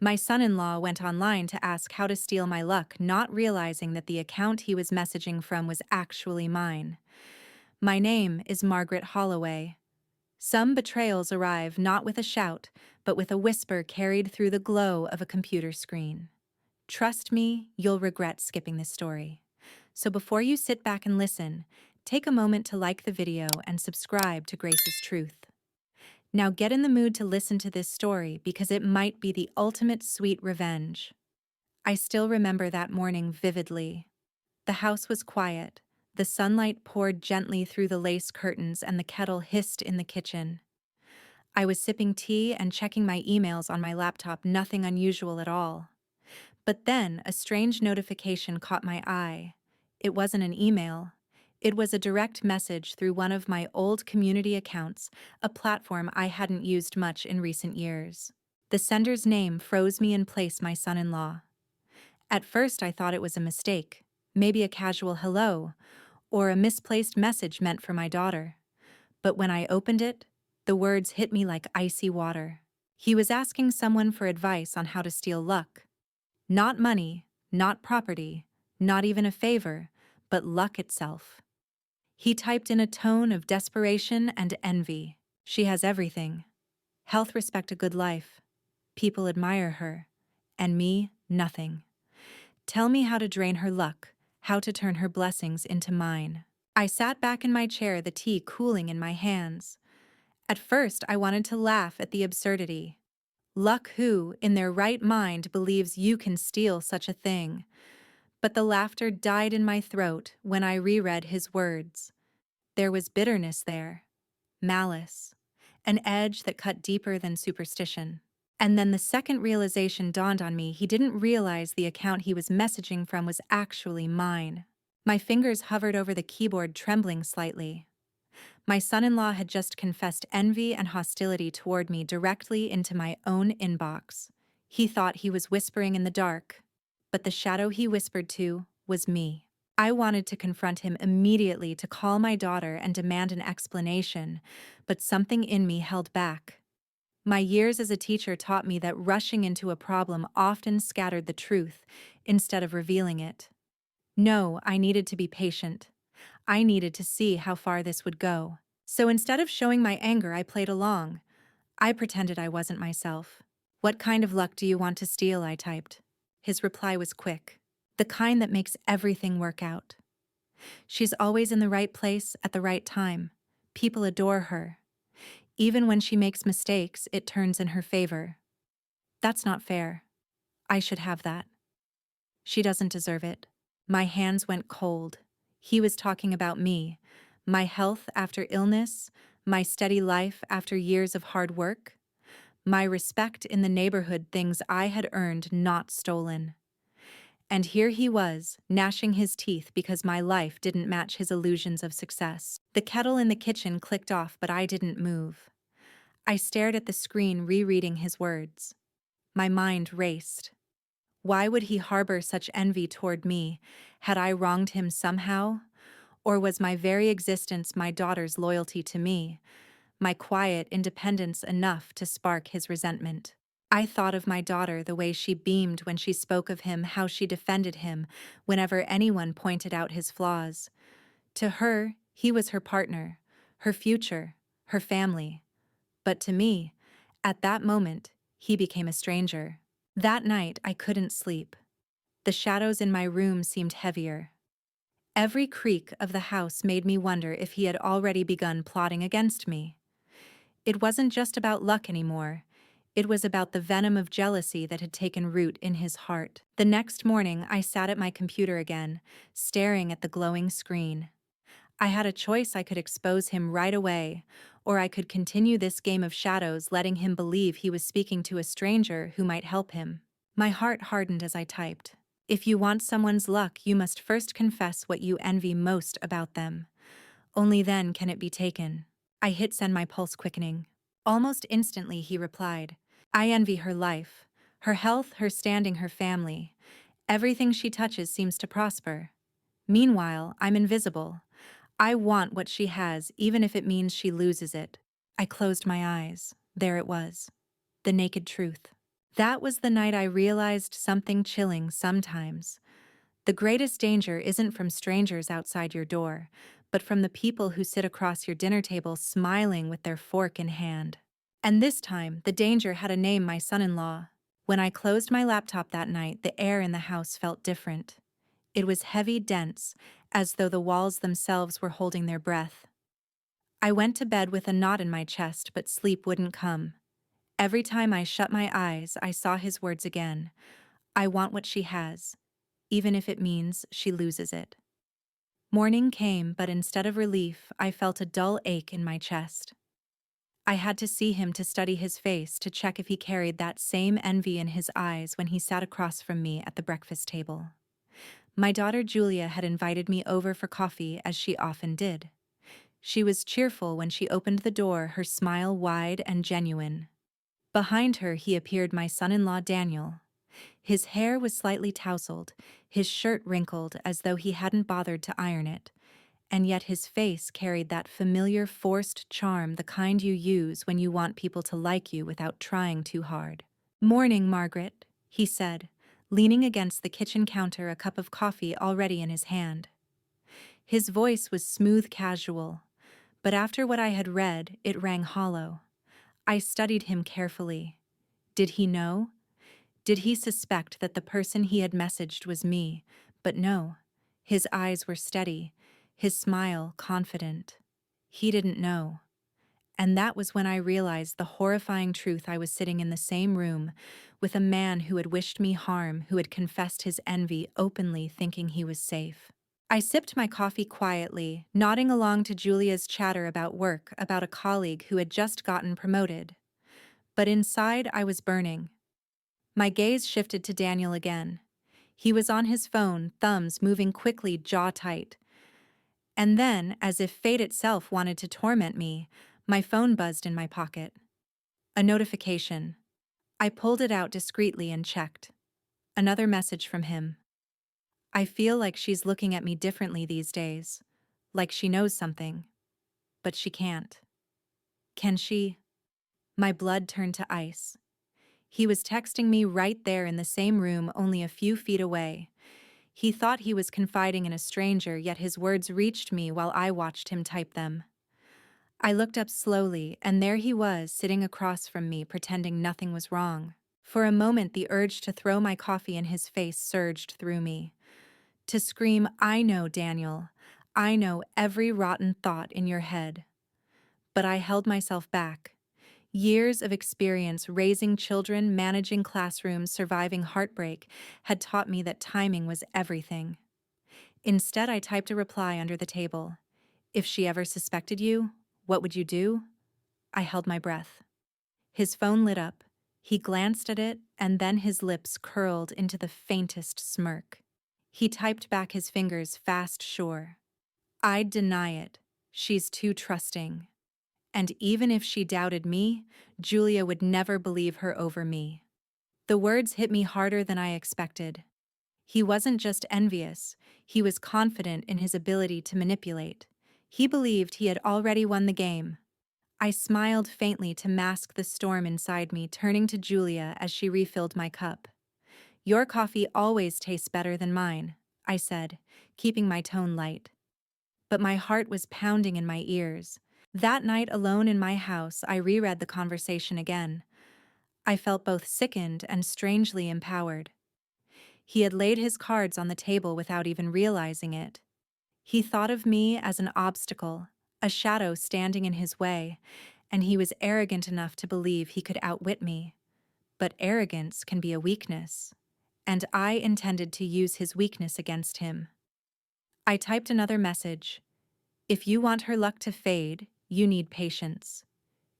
My son-in-law went online to ask how to steal my luck, not realizing that the account he was messaging from was actually mine. My name is Margaret Holloway. Some betrayals arrive not with a shout, but with a whisper carried through the glow of a computer screen. Trust me, you'll regret skipping this story. So before you sit back and listen, take a moment to like the video and subscribe to Grace's Truth. Now get in the mood to listen to this story because it might be the ultimate sweet revenge. I still remember that morning vividly. The house was quiet. The sunlight poured gently through the lace curtains and the kettle hissed in the kitchen. I was sipping tea and checking my emails on my laptop, nothing unusual at all. But then a strange notification caught my eye. It wasn't an email. It was a direct message through one of my old community accounts, a platform I hadn't used much in recent years. The sender's name froze me in place, my son-in-law. At first I thought it was a mistake, maybe a casual hello, or a misplaced message meant for my daughter. But when I opened it, the words hit me like icy water. He was asking someone for advice on how to steal luck. Not money, not property, not even a favor, but luck itself. He typed in a tone of desperation and envy. She has everything. Health, respect, a good life. People admire her. And me, nothing. Tell me how to drain her luck, how to turn her blessings into mine. I sat back in my chair, the tea cooling in my hands. At first, I wanted to laugh at the absurdity. Luck, who, in their right mind, believes you can steal such a thing? But the laughter died in my throat when I reread his words. There was bitterness there, malice, an edge that cut deeper than superstition. And then the second realization dawned on me: he didn't realize the account he was messaging from was actually mine. My fingers hovered over the keyboard, trembling slightly. My son-in-law had just confessed envy and hostility toward me directly into my own inbox. He thought he was whispering in the dark, but the shadow he whispered to was me. I wanted to confront him immediately, to call my daughter and demand an explanation, but something in me held back. My years as a teacher taught me that rushing into a problem often scattered the truth instead of revealing it. No, I needed to be patient. I needed to see how far this would go. So instead of showing my anger, I played along. I pretended I wasn't myself. "What kind of luck do you want to steal?" I typed. His reply was quick. "The kind that makes everything work out. She's always in the right place at the right time. People adore her. Even when she makes mistakes, it turns in her favor. That's not fair. I should have that. She doesn't deserve it." My hands went cold. He was talking about me, my health after illness, my steady life after years of hard work, my respect in the neighborhood, things I had earned, not stolen. And here he was, gnashing his teeth because my life didn't match his illusions of success. The kettle in the kitchen clicked off, but I didn't move. I stared at the screen, rereading his words. My mind raced. Why would he harbor such envy toward me? Had I wronged him somehow? Or was my very existence, my daughter's loyalty to me, my quiet independence, enough to spark his resentment? I thought of my daughter, the way she beamed when she spoke of him, how she defended him whenever anyone pointed out his flaws. To her, he was her partner, her future, her family. But to me, at that moment, he became a stranger. That night, I couldn't sleep. The shadows in my room seemed heavier. Every creak of the house made me wonder if he had already begun plotting against me. It wasn't just about luck anymore. It was about the venom of jealousy that had taken root in his heart. The next morning, I sat at my computer again, staring at the glowing screen. I had a choice. I could expose him right away, or I could continue this game of shadows, letting him believe he was speaking to a stranger who might help him. My heart hardened as I typed. If you want someone's luck, you must first confess what you envy most about them. Only then can it be taken. I hit send, my pulse quickening. Almost instantly, he replied. "I envy her life, her health, her standing, her family. Everything she touches seems to prosper. Meanwhile, I'm invisible. I want what she has, even if it means she loses it." I closed my eyes. There it was. The naked truth. That was the night I realized something chilling sometimes. The greatest danger isn't from strangers outside your door, but from the people who sit across your dinner table smiling with their fork in hand. And this time, the danger had a name: my son-in-law. When I closed my laptop that night, the air in the house felt different. It was heavy, dense, as though the walls themselves were holding their breath. I went to bed with a knot in my chest, but sleep wouldn't come. Every time I shut my eyes, I saw his words again. I want what she has, even if it means she loses it. Morning came, but instead of relief, I felt a dull ache in my chest. I had to see him to study his face to check if he carried that same envy in his eyes when he sat across from me at the breakfast table. My daughter Julia had invited me over for coffee, as she often did. She was cheerful when she opened the door, her smile wide and genuine. Behind her he appeared, my son-in-law Daniel. His hair was slightly tousled, his shirt wrinkled as though he hadn't bothered to iron it, and yet his face carried that familiar forced charm, the kind you use when you want people to like you without trying too hard. "Morning, Margaret," he said, leaning against the kitchen counter, a cup of coffee already in his hand. His voice was smooth, casual, but after what I had read, it rang hollow. I studied him carefully. Did he know? Did he suspect that the person he had messaged was me? But no. His eyes were steady, his smile confident. He didn't know. And that was when I realized the horrifying truth. I was sitting in the same room with a man who had wished me harm, who had confessed his envy openly, thinking he was safe. I sipped my coffee quietly, nodding along to Julia's chatter about work, about a colleague who had just gotten promoted. But inside, I was burning. My gaze shifted to Daniel again. He was on his phone, thumbs moving quickly, jaw tight. And then, as if fate itself wanted to torment me, my phone buzzed in my pocket. A notification. I pulled it out discreetly and checked. Another message from him. "I feel like she's looking at me differently these days. Like she knows something. But she can't. Can she?" My blood turned to ice. He was texting me right there in the same room, only a few feet away. He thought he was confiding in a stranger, yet his words reached me while I watched him type them. I looked up slowly, and there he was, sitting across from me, pretending nothing was wrong. For a moment, the urge to throw my coffee in his face surged through me. To scream, "I know, Daniel. I know every rotten thought in your head." But I held myself back. Years of experience raising children, managing classrooms, surviving heartbreak had taught me that timing was everything. Instead, I typed a reply under the table. "If she ever suspected you, what would you do?" I held my breath. His phone lit up. He glanced at it, and then his lips curled into the faintest smirk. He typed back, his fingers fast, sure. "I'd deny it. She's too trusting. And even if she doubted me, Julia would never believe her over me." The words hit me harder than I expected. He wasn't just envious, he was confident in his ability to manipulate. He believed he had already won the game. I smiled faintly to mask the storm inside me, turning to Julia as she refilled my cup. "Your coffee always tastes better than mine," I said, keeping my tone light. But my heart was pounding in my ears. That night alone in my house, I reread the conversation again. I felt both sickened and strangely empowered. He had laid his cards on the table without even realizing it. He thought of me as an obstacle, a shadow standing in his way, and he was arrogant enough to believe he could outwit me. But arrogance can be a weakness, and I intended to use his weakness against him. I typed another message. "If you want her luck to fade, you need patience.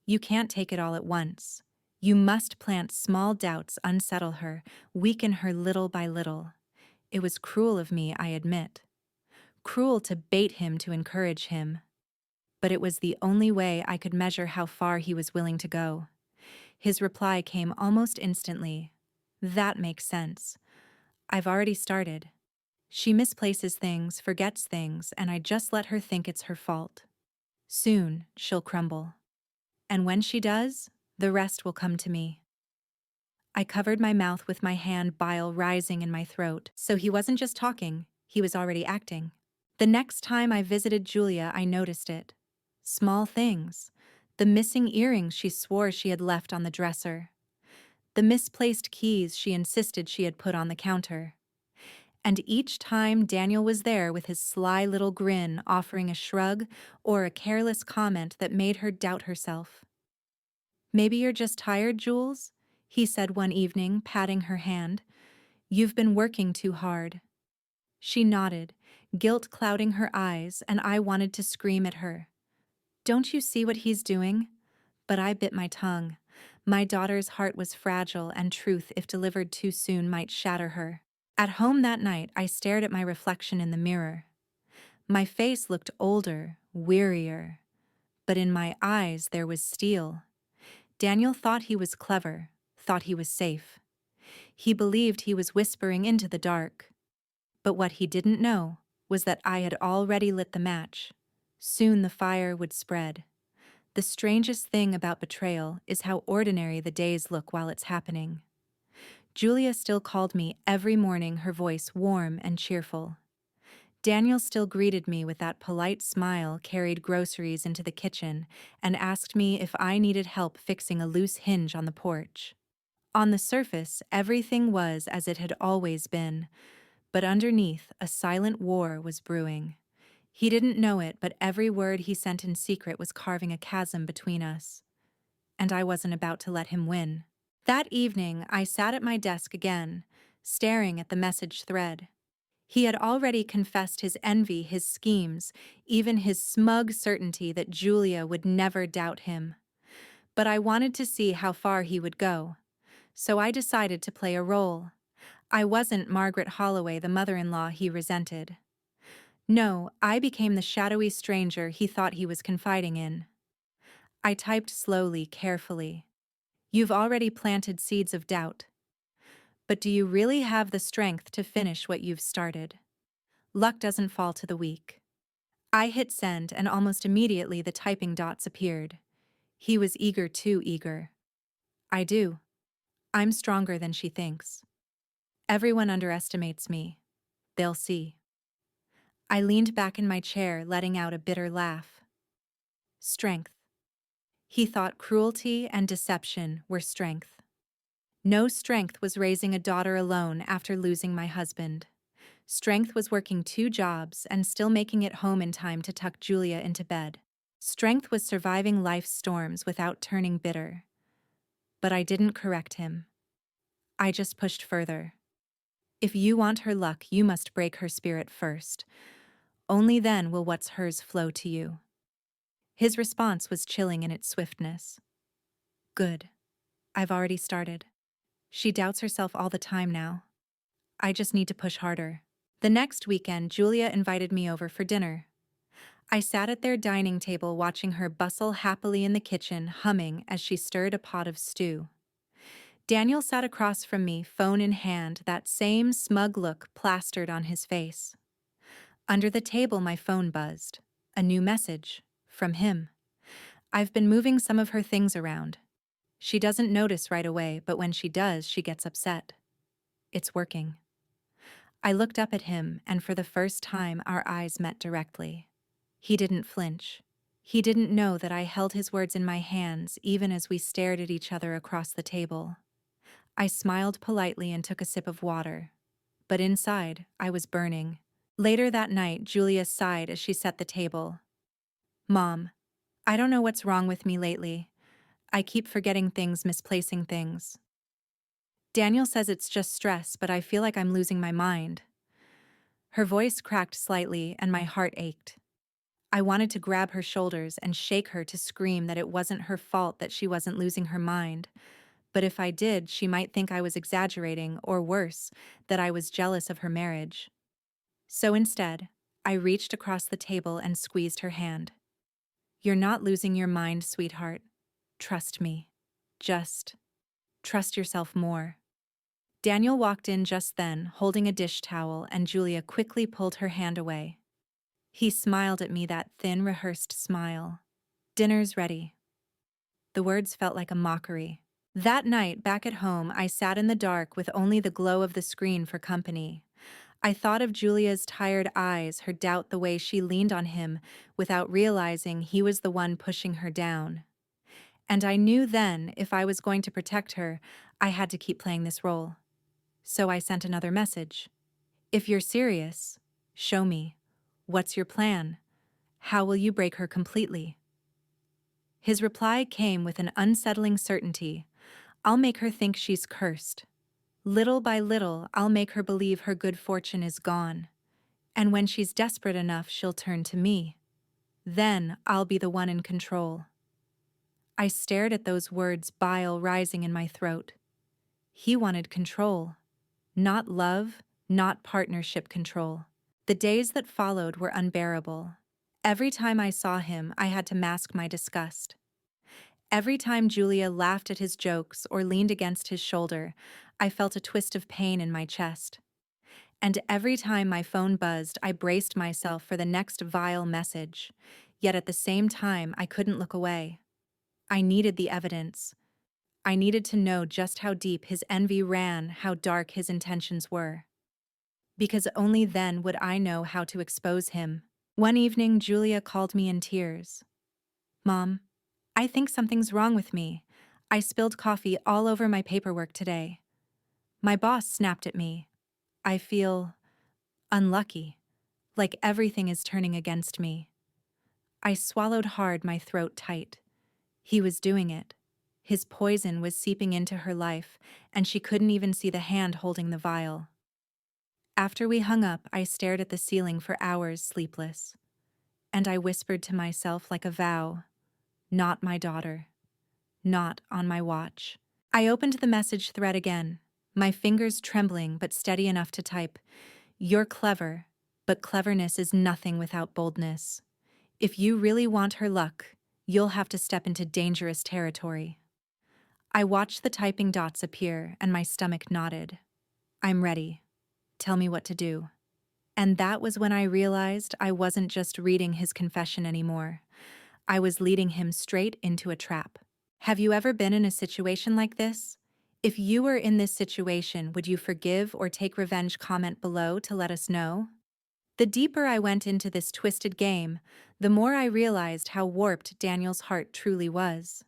You can't take it all at once. You must plant small doubts, unsettle her, weaken her little by little." It was cruel of me, I admit. Cruel to bait him, to encourage him. But it was the only way I could measure how far he was willing to go. His reply came almost instantly. "That makes sense. I've already started. She misplaces things, forgets things, and I just let her think it's her fault. Soon, she'll crumble. And when she does, the rest will come to me." I covered my mouth with my hand, bile rising in my throat. So he wasn't just talking, he was already acting. The next time I visited Julia, I noticed it. Small things. The missing earrings she swore she had left on the dresser. The misplaced keys she insisted she had put on the counter. And each time Daniel was there with his sly little grin, offering a shrug or a careless comment that made her doubt herself. "Maybe you're just tired, Jules?" he said one evening, patting her hand. "You've been working too hard." She nodded, guilt clouding her eyes, and I wanted to scream at her. "Don't you see what he's doing?" But I bit my tongue. My daughter's heart was fragile, and truth, if delivered too soon, might shatter her. At home that night, I stared at my reflection in the mirror. My face looked older, wearier, but in my eyes there was steel. Daniel thought he was clever, thought he was safe. He believed he was whispering into the dark. But what he didn't know was that I had already lit the match. Soon the fire would spread. The strangest thing about betrayal is how ordinary the days look while it's happening. Julia still called me every morning, her voice warm and cheerful. Daniel still greeted me with that polite smile, carried groceries into the kitchen, and asked me if I needed help fixing a loose hinge on the porch. On the surface, everything was as it had always been, but underneath, a silent war was brewing. He didn't know it, but every word he sent in secret was carving a chasm between us. And I wasn't about to let him win. That evening, I sat at my desk again, staring at the message thread. He had already confessed his envy, his schemes, even his smug certainty that Julia would never doubt him. But I wanted to see how far he would go. So I decided to play a role. I wasn't Margaret Holloway, the mother-in-law he resented. No, I became the shadowy stranger he thought he was confiding in. I typed slowly, carefully. "You've already planted seeds of doubt. But do you really have the strength to finish what you've started? Luck doesn't fall to the weak." I hit send, and almost immediately the typing dots appeared. He was eager, too eager. "I do. I'm stronger than she thinks. Everyone underestimates me. They'll see." I leaned back in my chair, letting out a bitter laugh. Strength. He thought cruelty and deception were strength. No strength was raising a daughter alone after losing my husband. Strength was working 2 jobs and still making it home in time to tuck Julia into bed. Strength was surviving life's storms without turning bitter. But I didn't correct him. I just pushed further. "If you want her luck, you must break her spirit first. Only then will what's hers flow to you." His response was chilling in its swiftness. "Good. I've already started. She doubts herself all the time now. I just need to push harder." The next weekend, Julia invited me over for dinner. I sat at their dining table watching her bustle happily in the kitchen, humming as she stirred a pot of stew. Daniel sat across from me, phone in hand, that same smug look plastered on his face. Under the table, my phone buzzed. A new message. From him. "I've been moving some of her things around. She doesn't notice right away, but when she does, she gets upset. It's working." I looked up at him, and for the first time, our eyes met directly. He didn't flinch. He didn't know that I held his words in my hands, even as we stared at each other across the table. I smiled politely and took a sip of water. But inside, I was burning. Later that night, Julia sighed as she set the table. "Mom, I don't know what's wrong with me lately. I keep forgetting things, misplacing things. Daniel says it's just stress, but I feel like I'm losing my mind." Her voice cracked slightly, and my heart ached. I wanted to grab her shoulders and shake her, to scream that it wasn't her fault that she wasn't losing her mind. But if I did, she might think I was exaggerating, or worse, that I was jealous of her marriage. So instead, I reached across the table and squeezed her hand. "You're not losing your mind, sweetheart. Trust me. Just trust yourself more." Daniel walked in just then, holding a dish towel, and Julia quickly pulled her hand away. He smiled at me, that thin, rehearsed smile. "Dinner's ready." The words felt like a mockery. That night, back at home, I sat in the dark with only the glow of the screen for company. I thought of Julia's tired eyes, her doubt, the way she leaned on him without realizing he was the one pushing her down. And I knew then, if I was going to protect her, I had to keep playing this role. So I sent another message. If you're serious, show me. What's your plan? How will you break her completely? His reply came with an unsettling certainty. I'll make her think she's cursed. Little by little, I'll make her believe her good fortune is gone. And when she's desperate enough, she'll turn to me. Then I'll be the one in control. I stared at those words, bile rising in my throat. He wanted control. Not love, not partnership control. The days that followed were unbearable. Every time I saw him, I had to mask my disgust. Every time Julia laughed at his jokes or leaned against his shoulder, I felt a twist of pain in my chest. And every time my phone buzzed, I braced myself for the next vile message. Yet at the same time, I couldn't look away. I needed the evidence. I needed to know just how deep his envy ran, how dark his intentions were. Because only then would I know how to expose him. One evening, Julia called me in tears. Mom, I think something's wrong with me. I spilled coffee all over my paperwork today. My boss snapped at me. I feel unlucky, like everything is turning against me. I swallowed hard, my throat tight. He was doing it. His poison was seeping into her life, and she couldn't even see the hand holding the vial. After we hung up, I stared at the ceiling for hours, sleepless. And I whispered to myself like a vow, not my daughter. Not on my watch. I opened the message thread again, my fingers trembling but steady enough to type, "You're clever, but cleverness is nothing without boldness. If you really want her luck, you'll have to step into dangerous territory." I watched the typing dots appear and my stomach knotted. I'm ready. Tell me what to do. And that was when I realized I wasn't just reading his confession anymore. I was leading him straight into a trap. Have you ever been in a situation like this? If you were in this situation, would you forgive or take revenge? Comment below to let us know. The deeper I went into this twisted game, the more I realized how warped Daniel's heart truly was.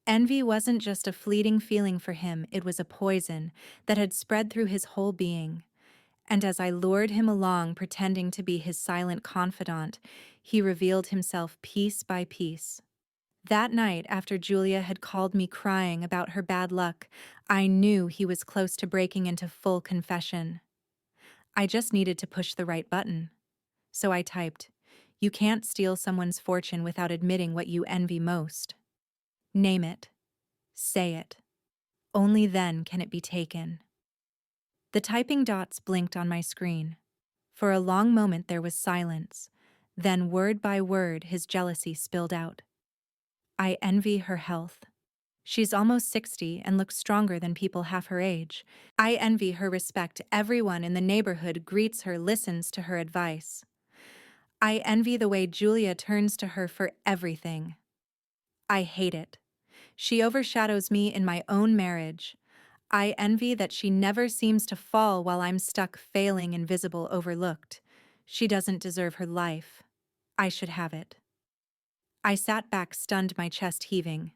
Envy wasn't just a fleeting feeling for him, it was a poison that had spread through his whole being. And as I lured him along, pretending to be his silent confidant, he revealed himself piece by piece. That night, after Julia had called me crying about her bad luck, I knew he was close to breaking into full confession. I just needed to push the right button. So I typed, "You can't steal someone's fortune without admitting what you envy most. Name it. Say it. Only then can it be taken." The typing dots blinked on my screen. For a long moment there was silence. Then word by word his jealousy spilled out. "I envy her health. She's almost 60 and looks stronger than people half her age. I envy her respect. Everyone in the neighborhood greets her, listens to her advice. I envy the way Julia turns to her for everything. I hate it. She overshadows me in my own marriage. I envy that she never seems to fall while I'm stuck, failing, invisible, overlooked. She doesn't deserve her life. I should have it." I sat back, stunned, my chest heaving.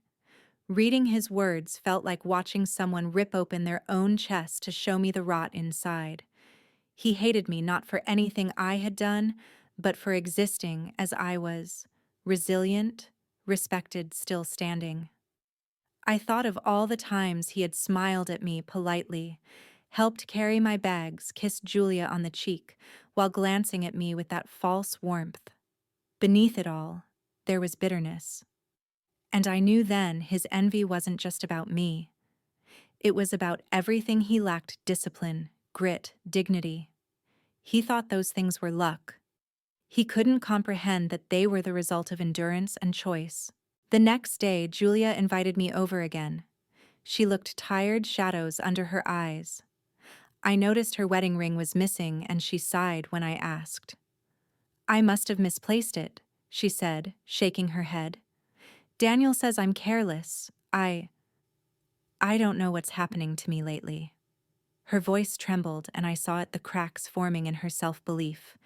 Reading his words felt like watching someone rip open their own chest to show me the rot inside. He hated me not for anything I had done, but for existing as I was, resilient, respected, still standing. I thought of all the times he had smiled at me politely, helped carry my bags, kissed Julia on the cheek, while glancing at me with that false warmth. Beneath it all, there was bitterness. And I knew then his envy wasn't just about me. It was about everything he lacked: discipline, grit, dignity. He thought those things were luck. He couldn't comprehend that they were the result of endurance and choice. The next day, Julia invited me over again. She looked tired, shadows under her eyes. I noticed her wedding ring was missing, and she sighed when I asked. "I must have misplaced it," she said, shaking her head. "Daniel says I'm careless. I don't know what's happening to me lately. Her voice trembled, and I saw the cracks forming in her self-belief.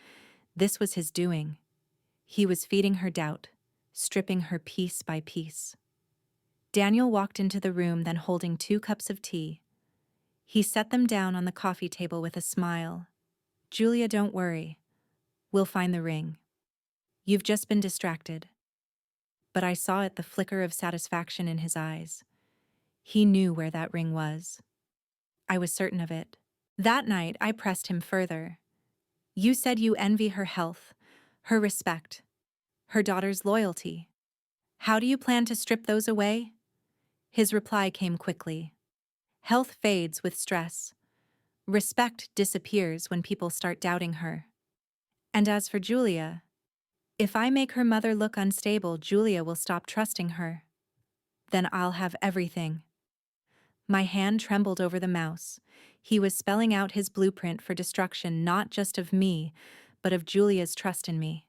This was his doing. He was feeding her doubt, stripping her piece by piece. Daniel walked into the room, then holding 2 cups of tea. He set them down on the coffee table with a smile. "Julia, don't worry. We'll find the ring. You've just been distracted." But I saw the flicker of satisfaction in his eyes. He knew where that ring was. I was certain of it. That night, I pressed him further. "You said you envy her health, her respect, her daughter's loyalty. How do you plan to strip those away?" His reply came quickly. "Health fades with stress. Respect disappears when people start doubting her. And as for Julia, if I make her mother look unstable, Julia will stop trusting her. Then I'll have everything." My hand trembled over the mouse. He was spelling out his blueprint for destruction, not just of me, but of Julia's trust in me.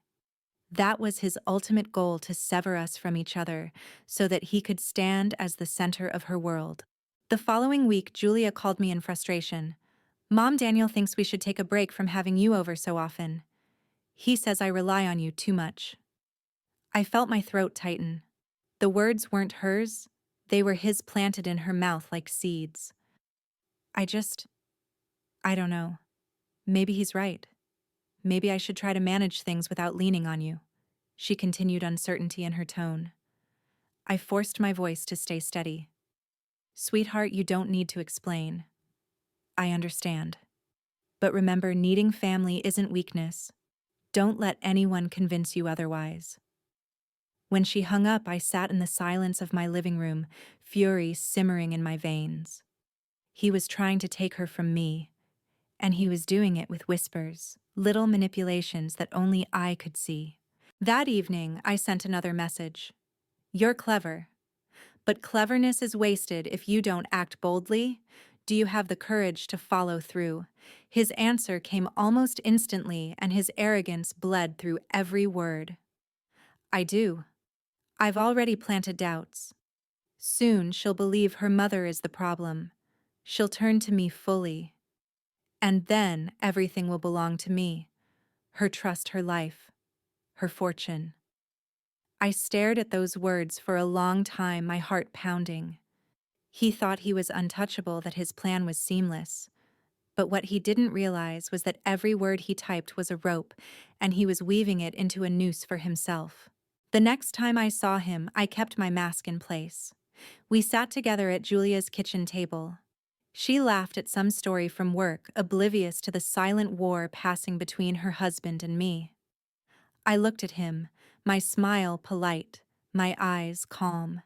That was his ultimate goal, to sever us from each other so that he could stand as the center of her world. The following week, Julia called me in frustration. "Mom, Daniel thinks we should take a break from having you over so often. He says I rely on you too much." I felt my throat tighten. The words weren't hers, they were his, planted in her mouth like seeds. I don't know. Maybe he's right. Maybe I should try to manage things without leaning on you," she continued, uncertainty in her tone. I forced my voice to stay steady. "Sweetheart, you don't need to explain. I understand. But remember, needing family isn't weakness. Don't let anyone convince you otherwise." When she hung up, I sat in the silence of my living room, fury simmering in my veins. He was trying to take her from me, and he was doing it with whispers, little manipulations that only I could see. That evening, I sent another message. "You're clever, but cleverness is wasted if you don't act boldly. Do you have the courage to follow through?" His answer came almost instantly, and his arrogance bled through every word. "I do. I've already planted doubts. Soon she'll believe her mother is the problem. She'll turn to me fully. And then everything will belong to me. Her trust, her life, her fortune." I stared at those words for a long time, my heart pounding. He thought he was untouchable, that his plan was seamless. But what he didn't realize was that every word he typed was a rope, and he was weaving it into a noose for himself. The next time I saw him, I kept my mask in place. We sat together at Julia's kitchen table. She laughed at some story from work, oblivious to the silent war passing between her husband and me. I looked at him, my smile polite, my eyes calm.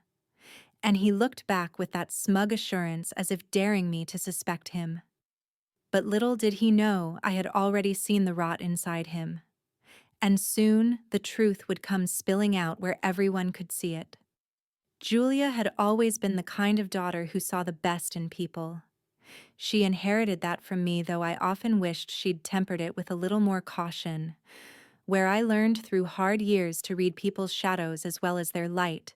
And he looked back with that smug assurance, as if daring me to suspect him. But little did he know I had already seen the rot inside him. And soon the truth would come spilling out where everyone could see it. Julia had always been the kind of daughter who saw the best in people. She inherited that from me, though I often wished she'd tempered it with a little more caution. Where I learned through hard years to read people's shadows as well as their light,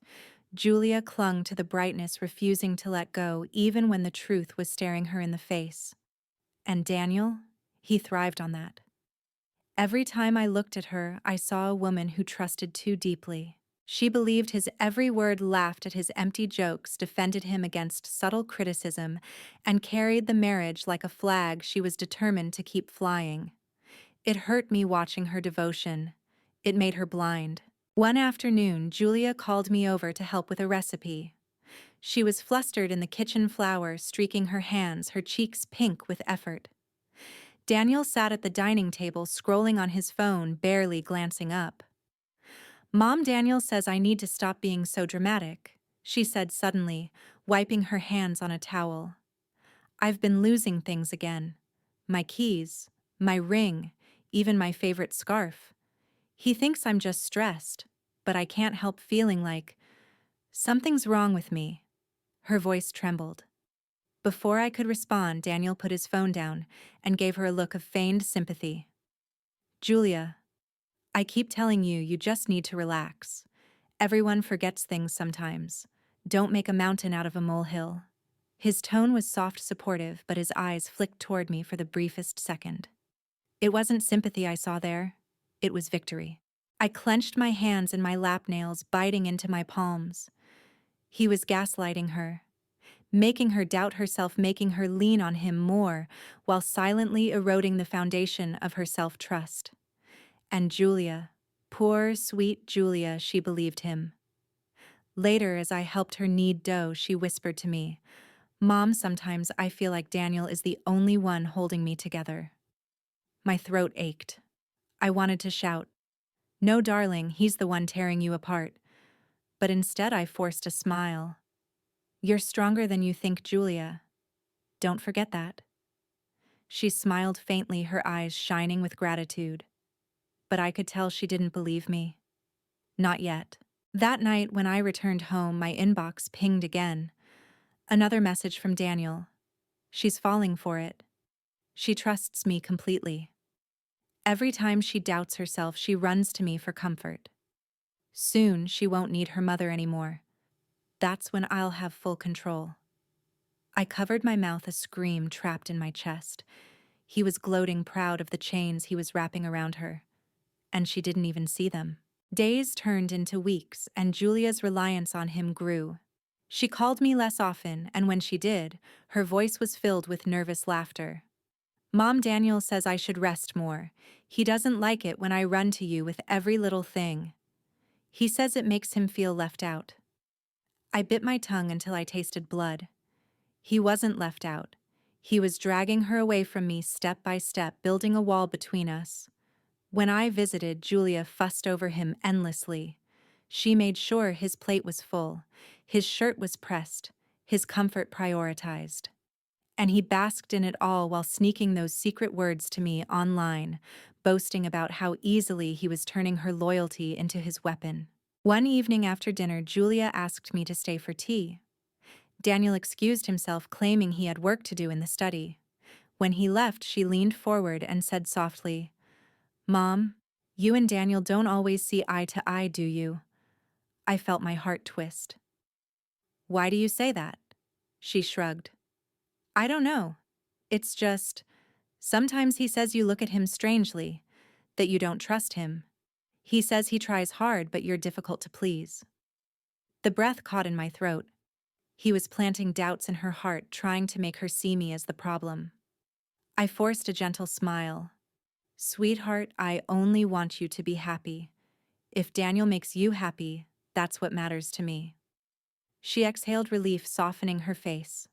Julia clung to the brightness, refusing to let go even when the truth was staring her in the face. And Daniel, he thrived on that. Every time I looked at her, I saw a woman who trusted too deeply. She believed his every word, laughed at his empty jokes, defended him against subtle criticism, and carried the marriage like a flag she was determined to keep flying. It hurt me watching her devotion. It made her blind. One afternoon, Julia called me over to help with a recipe. She was flustered in the kitchen, flour streaking her hands, her cheeks pink with effort. Daniel sat at the dining table, scrolling on his phone, barely glancing up. "Mom, Daniel says I need to stop being so dramatic," she said suddenly, wiping her hands on a towel. "I've been losing things again. My keys, my ring, even my favorite scarf. He thinks I'm just stressed, but I can't help feeling like something's wrong with me." Her voice trembled. Before I could respond, Daniel put his phone down and gave her a look of feigned sympathy. "Julia, I keep telling you, you just need to relax. Everyone forgets things sometimes. Don't make a mountain out of a molehill. His tone was soft supportive, but his eyes flicked toward me for the briefest second. It wasn't sympathy I saw there, it was victory. I clenched my hands and my lap nails biting into my palms. He was gaslighting her, making her doubt herself, making her lean on him more, while silently eroding the foundation of her self-trust. And Julia, poor, sweet Julia, she believed him. Later, as I helped her knead dough, she whispered to me, "Mom, sometimes I feel like Daniel is the only one holding me together." My throat ached. I wanted to shout, "No, darling, he's the one tearing you apart." But instead I forced a smile. "You're stronger than you think, Julia. Don't forget that." She smiled faintly, her eyes shining with gratitude. But I could tell she didn't believe me. Not yet. That night, when I returned home, my inbox pinged again. Another message from Daniel. She's falling for it. She trusts me completely. Every time she doubts herself, she runs to me for comfort. Soon, she won't need her mother anymore. That's when I'll have full control. I covered my mouth, a scream trapped in my chest. He was gloating, proud of the chains he was wrapping around her. And she didn't even see them. Days turned into weeks, and Julia's reliance on him grew. She called me less often, and when she did, her voice was filled with nervous laughter. "Mom, Daniel says I should rest more. He doesn't like it when I run to you with every little thing. He says it makes him feel left out." I bit my tongue until I tasted blood. He wasn't left out. He was dragging her away from me step by step, building a wall between us. When I visited, Julia fussed over him endlessly. She made sure his plate was full, his shirt was pressed, his comfort prioritized. And he basked in it all while sneaking those secret words to me online, boasting about how easily he was turning her loyalty into his weapon. One evening after dinner, Julia asked me to stay for tea. Daniel excused himself, claiming he had work to do in the study. When he left, she leaned forward and said softly, "Mom, you and Daniel don't always see eye to eye, do you?" I felt my heart twist. "Why do you say that?" She shrugged. "I don't know. It's just, sometimes he says you look at him strangely, that you don't trust him. He says he tries hard, but you're difficult to please." The breath caught in my throat. He was planting doubts in her heart, trying to make her see me as the problem. I forced a gentle smile. "Sweetheart, I only want you to be happy. If Daniel makes you happy, that's what matters to me." She exhaled relief, softening her face.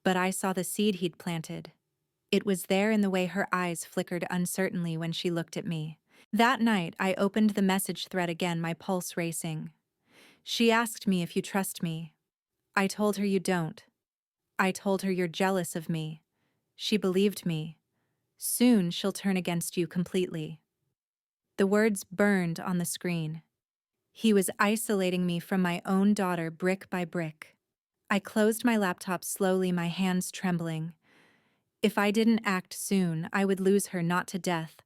But I saw the seed he'd planted. It was there in the way her eyes flickered uncertainly when she looked at me. That night, I opened the message thread again, my pulse racing. She asked me, "If you trust me." I told her, "You don't." I told her, "You're jealous of me." She believed me. "Soon she'll turn against you completely." The words burned on the screen. He was isolating me from my own daughter brick by brick. I closed my laptop slowly, my hands trembling. If I didn't act soon, I would lose her, not to death,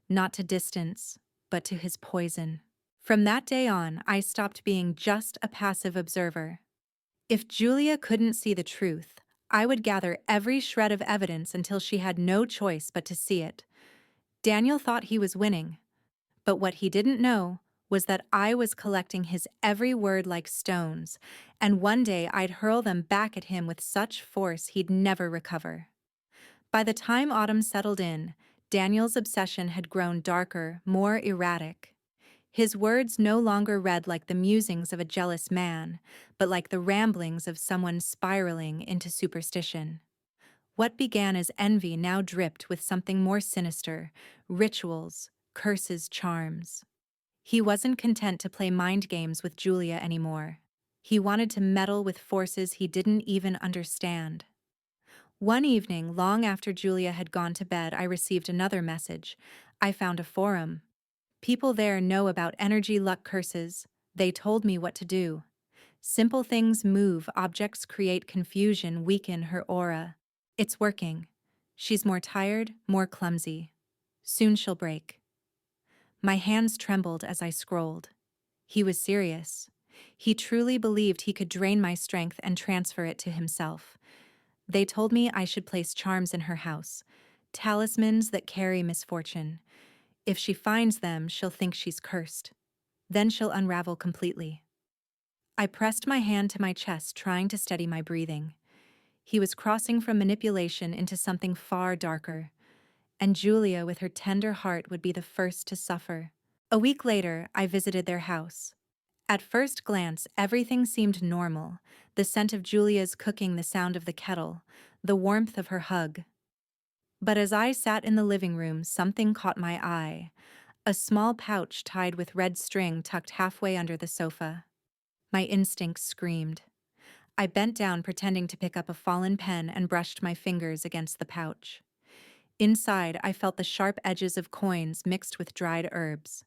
not to distance, but to his poison. From that day on, I stopped being just a passive observer. If Julia couldn't see the truth, I would gather every shred of evidence until she had no choice but to see it. Daniel thought he was winning, but what he didn't know was that I was collecting his every word like stones, and one day I'd hurl them back at him with such force he'd never recover. By the time autumn settled in, Daniel's obsession had grown darker, more erratic. His words no longer read like the musings of a jealous man, but like the ramblings of someone spiraling into superstition. What began as envy now dripped with something more sinister: rituals, curses, charms. He wasn't content to play mind games with Julia anymore. He wanted to meddle with forces he didn't even understand. One evening, long after Julia had gone to bed, I received another message. I found a forum. People there know about energy luck curses. They told me what to do. Simple things move, objects create confusion, weaken her aura. It's working. She's more tired, more clumsy. Soon she'll break. My hands trembled as I scrolled. He was serious. He truly believed he could drain my strength and transfer it to himself. They told me I should place charms in her house, talismans that carry misfortune. If she finds them, she'll think she's cursed. Then she'll unravel completely. I pressed my hand to my chest, trying to steady my breathing. He was crossing from manipulation into something far darker, and Julia, with her tender heart, would be the first to suffer. A week later, I visited their house. At first glance, everything seemed normal: the scent of Julia's cooking, the sound of the kettle, the warmth of her hug. But as I sat in the living room, something caught my eye: a small pouch tied with red string tucked halfway under the sofa. My instincts screamed. I bent down, pretending to pick up a fallen pen, and brushed my fingers against the pouch. Inside, I felt the sharp edges of coins mixed with dried herbs.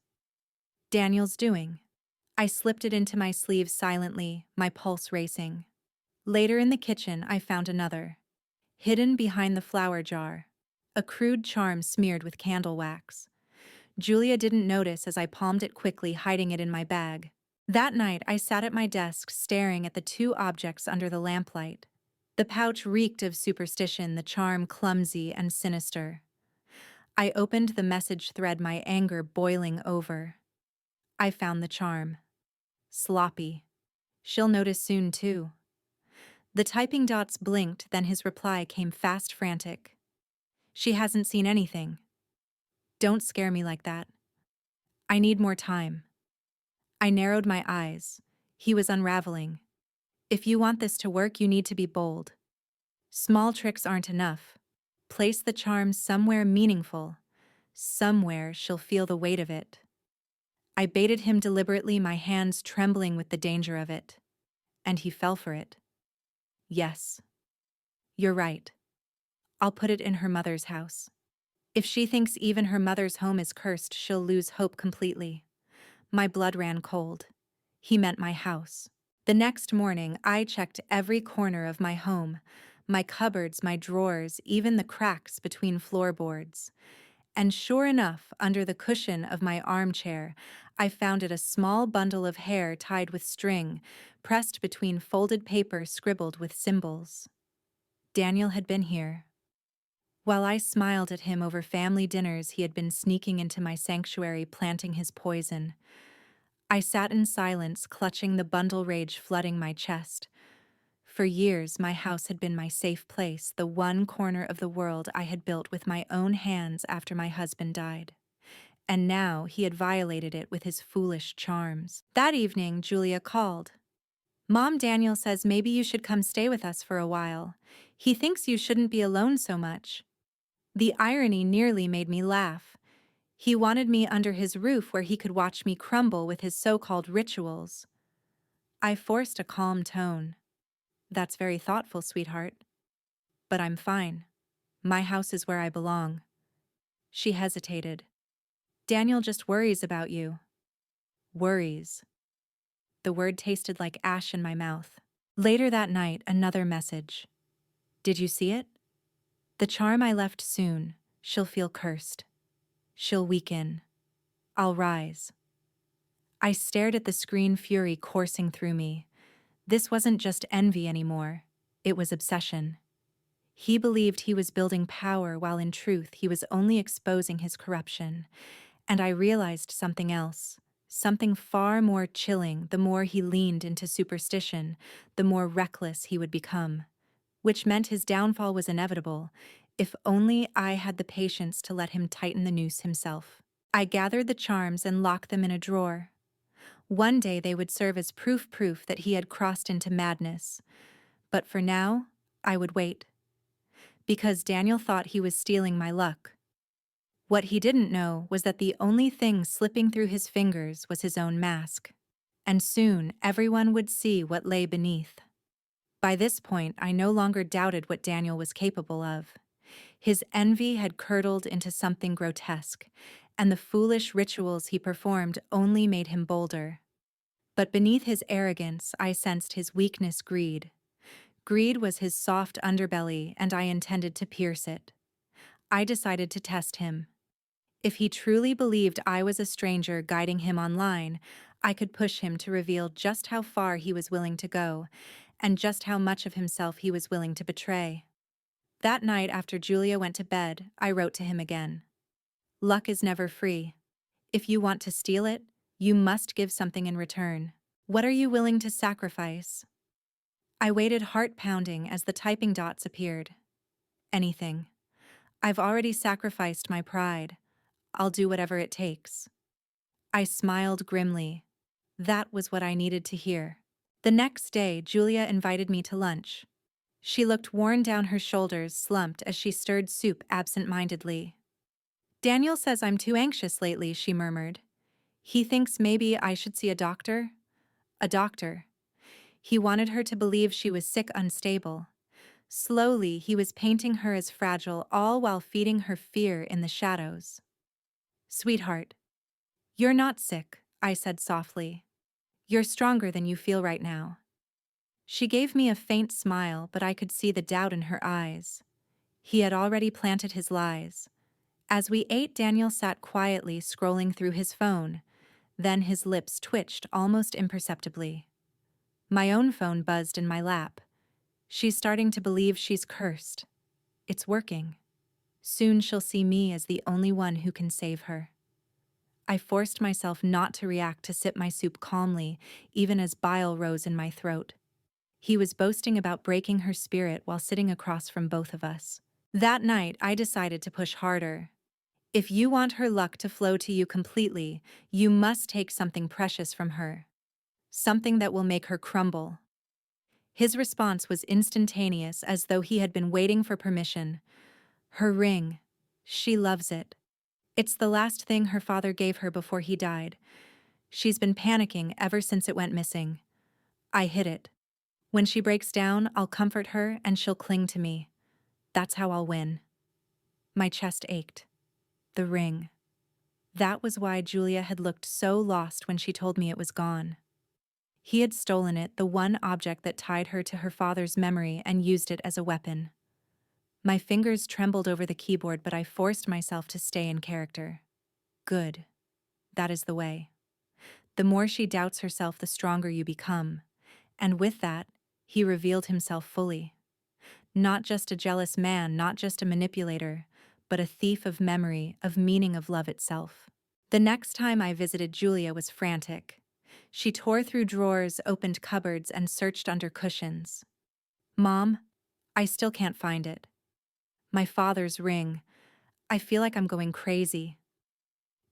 Daniel's doing. I slipped it into my sleeve silently, my pulse racing. Later in the kitchen, I found another, hidden behind the flour jar, a crude charm smeared with candle wax. Julia didn't notice as I palmed it quickly, hiding it in my bag. That night, I sat at my desk, staring at the two objects under the lamplight. The pouch reeked of superstition, the charm clumsy and sinister. I opened the message thread, my anger boiling over. I found the charm. Sloppy. She'll notice soon, too. The typing dots blinked, then his reply came fast, frantic. She hasn't seen anything. Don't scare me like that. I need more time. I narrowed my eyes. He was unraveling. If you want this to work, you need to be bold. Small tricks aren't enough. Place the charm somewhere meaningful. Somewhere she'll feel the weight of it. I baited him deliberately, my hands trembling with the danger of it. And he fell for it. Yes. You're right. I'll put it in her mother's house. If she thinks even her mother's home is cursed, she'll lose hope completely. My blood ran cold. He meant my house. The next morning, I checked every corner of my home, my cupboards, my drawers, even the cracks between floorboards. And sure enough, under the cushion of my armchair, I found a small bundle of hair tied with string, pressed between folded paper scribbled with symbols. Daniel had been here. While I smiled at him over family dinners, he had been sneaking into my sanctuary, planting his poison. I sat in silence, clutching the bundle, rage flooding my chest. For years, my house had been my safe place, the one corner of the world I had built with my own hands after my husband died. And now he had violated it with his foolish charms. That evening, Julia called. Mom, Daniel says maybe you should come stay with us for a while. He thinks you shouldn't be alone so much. The irony nearly made me laugh. He wanted me under his roof where he could watch me crumble with his so-called rituals. I forced a calm tone. That's very thoughtful, sweetheart. But I'm fine. My house is where I belong. She hesitated. Daniel just worries about you. Worries. The word tasted like ash in my mouth. Later that night, another message. Did you see it? The charm I left soon. She'll feel cursed. She'll weaken. I'll rise. I stared at the screen, fury coursing through me. This wasn't just envy anymore. It was obsession. He believed he was building power while in truth he was only exposing his corruption. And I realized something else, something far more chilling. The more he leaned into superstition, the more reckless he would become, which meant his downfall was inevitable, if only I had the patience to let him tighten the noose himself. I gathered the charms and locked them in a drawer. One day they would serve as proof that he had crossed into madness. But for now, I would wait. Because Daniel thought he was stealing my luck. What he didn't know was that the only thing slipping through his fingers was his own mask. And soon everyone would see what lay beneath. By this point, I no longer doubted what Daniel was capable of. His envy had curdled into something grotesque, and the foolish rituals he performed only made him bolder. But beneath his arrogance, I sensed his weakness: greed. Greed was his soft underbelly, and I intended to pierce it. I decided to test him. If he truly believed I was a stranger guiding him online, I could push him to reveal just how far he was willing to go, and just how much of himself he was willing to betray. That night after Julia went to bed, I wrote to him again. Luck is never free. If you want to steal it, you must give something in return. What are you willing to sacrifice? I waited heart-pounding as the typing dots appeared. Anything. I've already sacrificed my pride. I'll do whatever it takes. I smiled grimly. That was what I needed to hear. The next day, Julia invited me to lunch. She looked worn down, her shoulders slumped as she stirred soup absent-mindedly. Daniel says I'm too anxious lately, she murmured. He thinks maybe I should see a doctor? A doctor. He wanted her to believe she was sick, unstable. Slowly, he was painting her as fragile, all while feeding her fear in the shadows. Sweetheart, you're not sick, I said softly. You're stronger than you feel right now. She gave me a faint smile, but I could see the doubt in her eyes. He had already planted his lies. As we ate, Daniel sat quietly scrolling through his phone. Then his lips twitched almost imperceptibly. My own phone buzzed in my lap. She's starting to believe she's cursed. It's working. Soon she'll see me as the only one who can save her. I forced myself not to react, to sip my soup calmly, even as bile rose in my throat. He was boasting about breaking her spirit while sitting across from both of us. That night, I decided to push harder. If you want her luck to flow to you completely, you must take something precious from her. Something that will make her crumble. His response was instantaneous, as though he had been waiting for permission. Her ring. She loves it. It's the last thing her father gave her before he died. She's been panicking ever since it went missing. I hid it. When she breaks down, I'll comfort her and she'll cling to me. That's how I'll win. My chest ached. The ring. That was why Julia had looked so lost when she told me it was gone. He had stolen it, the one object that tied her to her father's memory, and used it as a weapon. My fingers trembled over the keyboard, but I forced myself to stay in character. Good. That is the way. The more she doubts herself, the stronger you become. And with that, he revealed himself fully. Not just a jealous man, not just a manipulator, but a thief of memory, of meaning, of love itself. The next time I visited, Julia was frantic. She tore through drawers, opened cupboards, and searched under cushions. Mom, I still can't find it. My father's ring. I feel like I'm going crazy.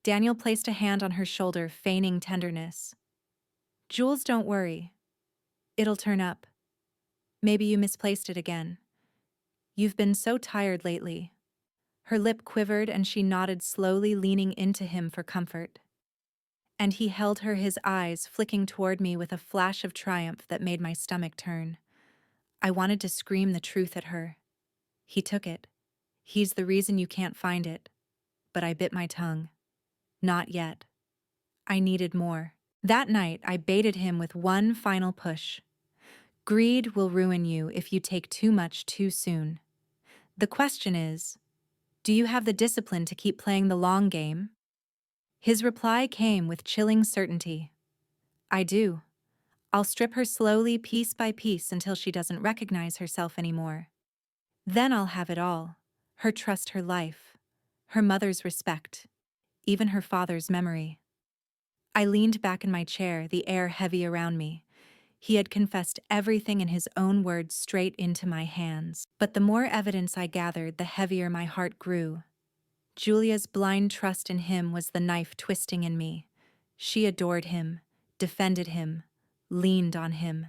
Daniel placed a hand on her shoulder, feigning tenderness. Jules, don't worry. It'll turn up. Maybe you misplaced it again. You've been so tired lately. Her lip quivered and she nodded slowly, leaning into him for comfort. And he held her, his eyes flicking toward me with a flash of triumph that made my stomach turn. I wanted to scream the truth at her. He took it. He's the reason you can't find it. But I bit my tongue. Not yet. I needed more. That night, I baited him with one final push. Greed will ruin you if you take too much too soon. The question is, do you have the discipline to keep playing the long game? His reply came with chilling certainty. I do. I'll strip her slowly, piece by piece, until she doesn't recognize herself anymore. Then I'll have it all. Her trust, her life, her mother's respect, even her father's memory. I leaned back in my chair, the air heavy around me. He had confessed everything in his own words straight into my hands. But the more evidence I gathered, the heavier my heart grew. Julia's blind trust in him was the knife twisting in me. She adored him, defended him, leaned on him.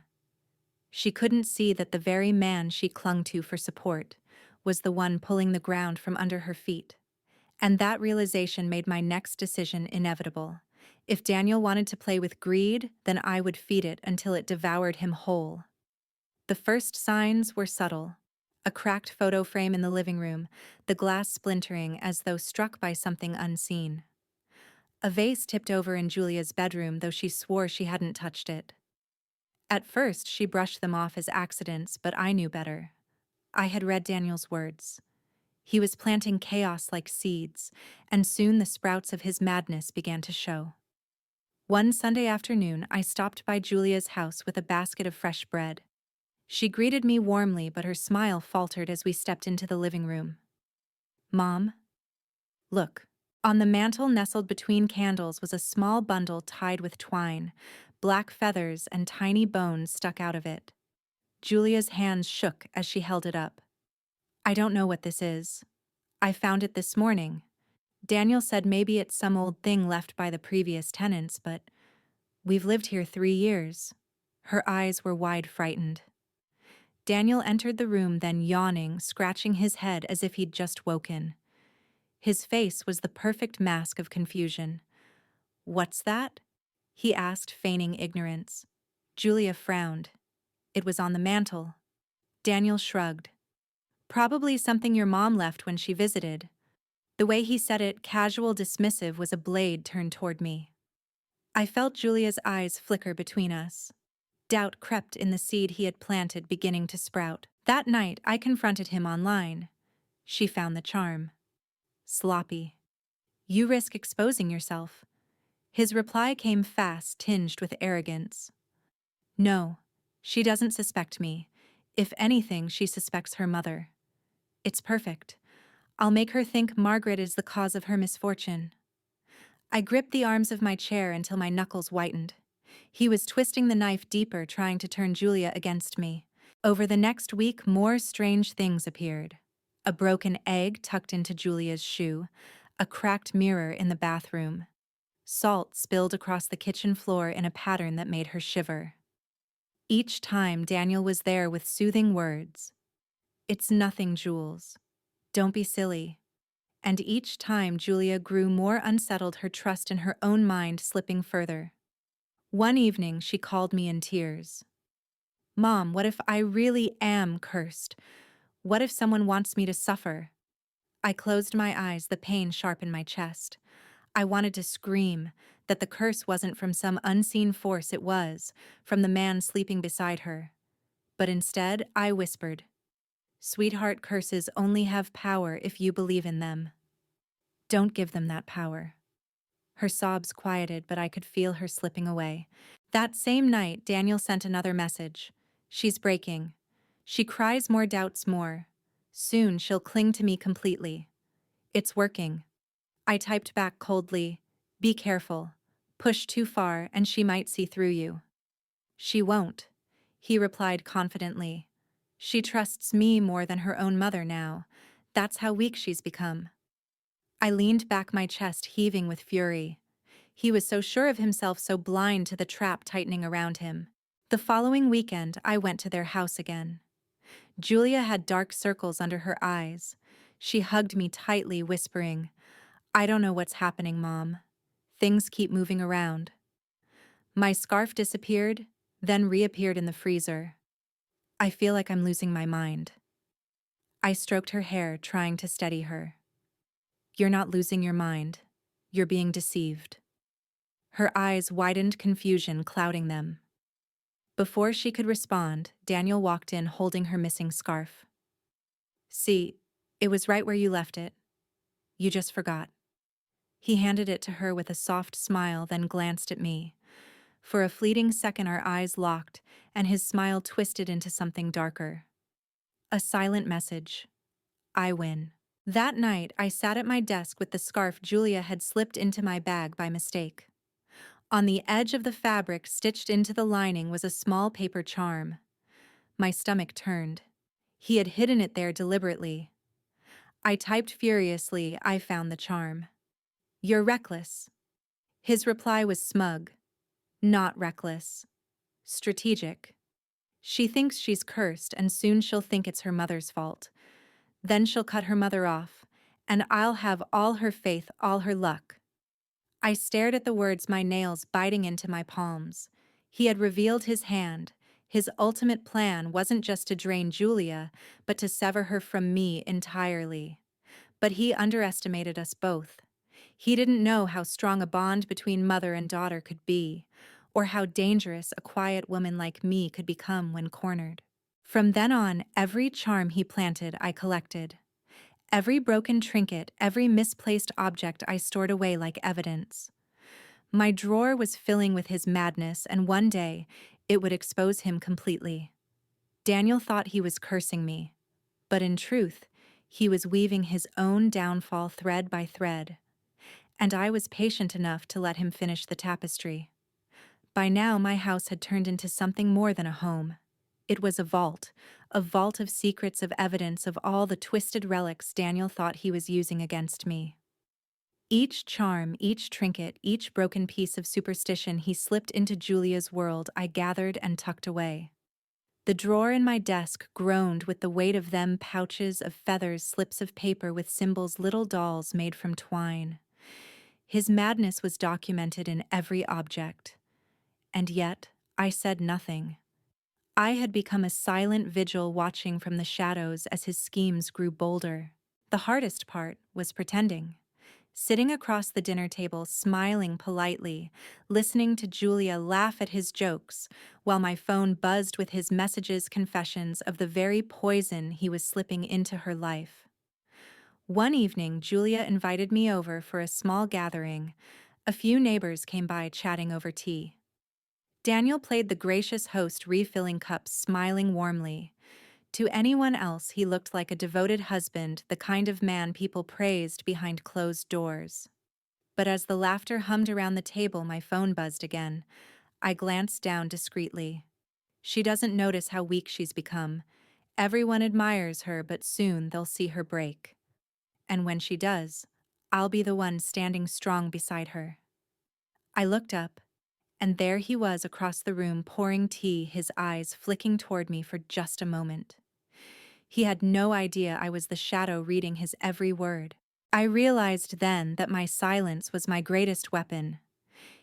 She couldn't see that the very man she clung to for support was the one pulling the ground from under her feet. And that realization made my next decision inevitable. If Daniel wanted to play with greed, then I would feed it until it devoured him whole. The first signs were subtle. A cracked photo frame in the living room, the glass splintering as though struck by something unseen. A vase tipped over in Julia's bedroom, though she swore she hadn't touched it. At first, she brushed them off as accidents, but I knew better. I had read Daniel's words. He was planting chaos like seeds, and soon the sprouts of his madness began to show. One Sunday afternoon, I stopped by Julia's house with a basket of fresh bread. She greeted me warmly, but her smile faltered as we stepped into the living room. Mom, look. On the mantel, nestled between candles, was a small bundle tied with twine. Black feathers and tiny bones stuck out of it. Julia's hands shook as she held it up. I don't know what this is. I found it this morning. Daniel said maybe it's some old thing left by the previous tenants, but we've lived here 3 years. Her eyes were wide, frightened. Daniel entered the room, then yawning, scratching his head as if he'd just woken. His face was the perfect mask of confusion. What's that? He asked, feigning ignorance. Julia frowned. It was on the mantel. Daniel shrugged. Probably something your mom left when she visited. The way he said it, casual, dismissive, was a blade turned toward me. I felt Julia's eyes flicker between us. Doubt crept in the seed he had planted, beginning to sprout. That night, I confronted him online. She found the charm. Sloppy. You risk exposing yourself. His reply came fast, tinged with arrogance. No, she doesn't suspect me. If anything, she suspects her mother. It's perfect. I'll make her think Margaret is the cause of her misfortune. I gripped the arms of my chair until my knuckles whitened. He was twisting the knife deeper, trying to turn Julia against me. Over the next week, more strange things appeared. A broken egg tucked into Julia's shoe, a cracked mirror in the bathroom. Salt spilled across the kitchen floor in a pattern that made her shiver. Each time, Daniel was there with soothing words. It's nothing, Jules. Don't be silly. And each time, Julia grew more unsettled, her trust in her own mind slipping further. One evening, she called me in tears. Mom, what if I really am cursed? What if someone wants me to suffer? I closed my eyes, the pain sharp in my chest. I wanted to scream that the curse wasn't from some unseen force, it was from the man sleeping beside her. But instead, I whispered, Sweetheart, curses only have power if you believe in them. Don't give them that power. Her sobs quieted, but I could feel her slipping away. That same night, Daniel sent another message. She's breaking. She cries more, doubts more. Soon she'll cling to me completely. It's working. I typed back coldly, be careful. Push too far and she might see through you. She won't, he replied confidently. She trusts me more than her own mother now. That's how weak she's become. I leaned back, my chest heaving with fury. He was so sure of himself, so blind to the trap tightening around him. The following weekend, I went to their house again. Julia had dark circles under her eyes. She hugged me tightly, whispering, I don't know what's happening, Mom. Things keep moving around. My scarf disappeared, then reappeared in the freezer. I feel like I'm losing my mind. I stroked her hair, trying to steady her. You're not losing your mind. You're being deceived. Her eyes widened, confusion clouding them. Before she could respond, Daniel walked in holding her missing scarf. See, it was right where you left it. You just forgot. He handed it to her with a soft smile, then glanced at me. For a fleeting second, our eyes locked, and his smile twisted into something darker. A silent message. I win. That night, I sat at my desk with the scarf Julia had slipped into my bag by mistake. On the edge of the fabric, stitched into the lining, was a small paper charm. My stomach turned. He had hidden it there deliberately. I typed furiously, I found the charm. You're reckless. His reply was smug. Not reckless. Strategic. She thinks she's cursed, and soon she'll think it's her mother's fault. Then she'll cut her mother off, and I'll have all her faith, all her luck. I stared at the words, my nails biting into my palms. He had revealed his hand. His ultimate plan wasn't just to drain Julia, but to sever her from me entirely. But he underestimated us both. He didn't know how strong a bond between mother and daughter could be, or how dangerous a quiet woman like me could become when cornered. From then on, every charm he planted I collected. Every broken trinket, every misplaced object I stored away like evidence. My drawer was filling with his madness, and one day it would expose him completely. Daniel thought he was cursing me, but in truth, he was weaving his own downfall thread by thread, and I was patient enough to let him finish the tapestry. By now, my house had turned into something more than a home. It was a vault of secrets, of evidence of all the twisted relics Daniel thought he was using against me. Each charm, each trinket, each broken piece of superstition he slipped into Julia's world I gathered and tucked away. The drawer in my desk groaned with the weight of them, pouches of feathers, slips of paper with symbols, little dolls made from twine. His madness was documented in every object. And yet, I said nothing. I had become a silent vigil watching from the shadows as his schemes grew bolder. The hardest part was pretending. Sitting across the dinner table, smiling politely, listening to Julia laugh at his jokes, while my phone buzzed with his messages, confessions of the very poison he was slipping into her life. One evening, Julia invited me over for a small gathering. A few neighbors came by chatting over tea. Daniel played the gracious host, refilling cups, smiling warmly. To anyone else, he looked like a devoted husband, the kind of man people praised behind closed doors. But as the laughter hummed around the table, my phone buzzed again. I glanced down discreetly. She doesn't notice how weak she's become. Everyone admires her, but soon they'll see her break. And when she does, I'll be the one standing strong beside her. I looked up, and there he was across the room pouring tea, his eyes flicking toward me for just a moment. He had no idea I was the shadow reading his every word. I realized then that my silence was my greatest weapon.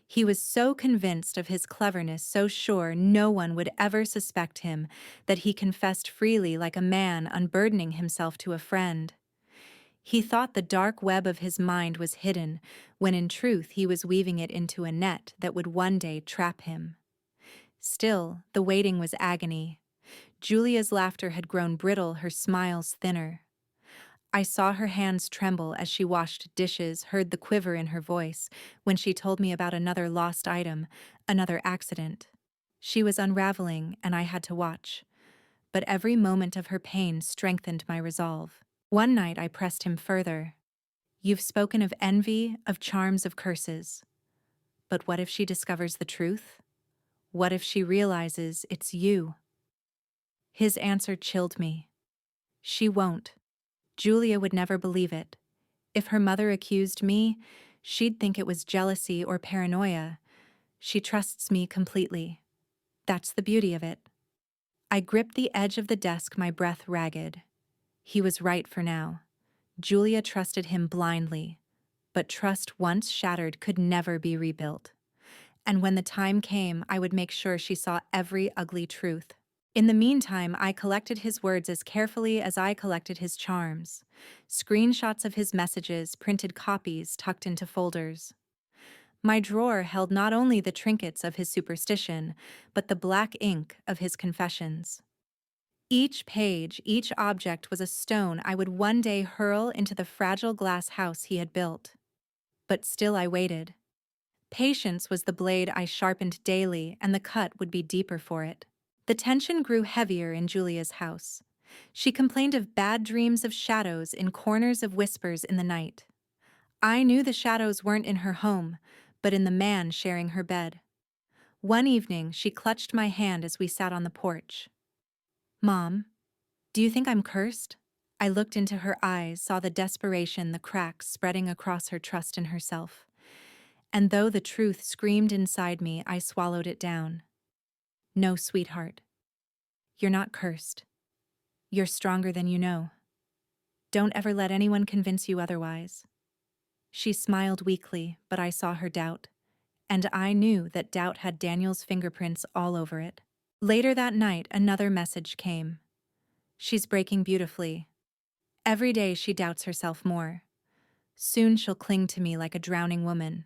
He was so convinced of his cleverness, so sure no one would ever suspect him, that he confessed freely like a man unburdening himself to a friend. He thought the dark web of his mind was hidden, when in truth he was weaving it into a net that would one day trap him. Still, the waiting was agony. Julia's laughter had grown brittle, her smiles thinner. I saw her hands tremble as she washed dishes, heard the quiver in her voice when she told me about another lost item, another accident. She was unraveling, and I had to watch. But every moment of her pain strengthened my resolve. One night I pressed him further. You've spoken of envy, of charms, of curses. But what if she discovers the truth? What if she realizes it's you? His answer chilled me. She won't. Julia would never believe it. If her mother accused me, she'd think it was jealousy or paranoia. She trusts me completely. That's the beauty of it. I gripped the edge of the desk, my breath ragged. He was right for now. Julia trusted him blindly, but trust once shattered could never be rebuilt. And when the time came, I would make sure she saw every ugly truth. In the meantime, I collected his words as carefully as I collected his charms. Screenshots of his messages, printed copies tucked into folders. My drawer held not only the trinkets of his superstition, but the black ink of his confessions. Each page, each object was a stone I would one day hurl into the fragile glass house he had built. But still I waited. Patience was the blade I sharpened daily, and the cut would be deeper for it. The tension grew heavier in Julia's house. She complained of bad dreams, of shadows in corners, of whispers in the night. I knew the shadows weren't in her home, but in the man sharing her bed. One evening, she clutched my hand as we sat on the porch. Mom, do you think I'm cursed? I looked into her eyes, saw the desperation, the cracks spreading across her trust in herself. And though the truth screamed inside me, I swallowed it down. No, sweetheart. You're not cursed. You're stronger than you know. Don't ever let anyone convince you otherwise. She smiled weakly, but I saw her doubt. And I knew that doubt had Daniel's fingerprints all over it. Later that night, another message came. She's breaking beautifully. Every day she doubts herself more. Soon she'll cling to me like a drowning woman.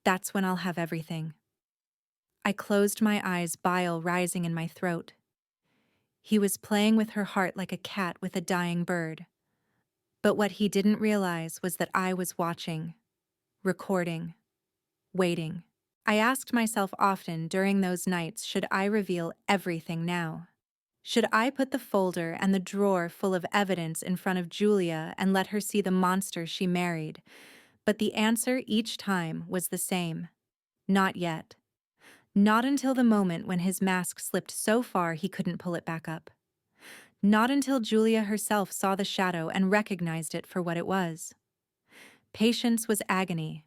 That's when I'll have everything. I closed my eyes, bile rising in my throat. He was playing with her heart like a cat with a dying bird. But what he didn't realize was that I was watching, recording, waiting. I asked myself often during those nights, should I reveal everything now? Should I put the folder and the drawer full of evidence in front of Julia and let her see the monster she married? But the answer each time was the same. Not yet. Not until the moment when his mask slipped so far he couldn't pull it back up. Not until Julia herself saw the shadow and recognized it for what it was. Patience was agony,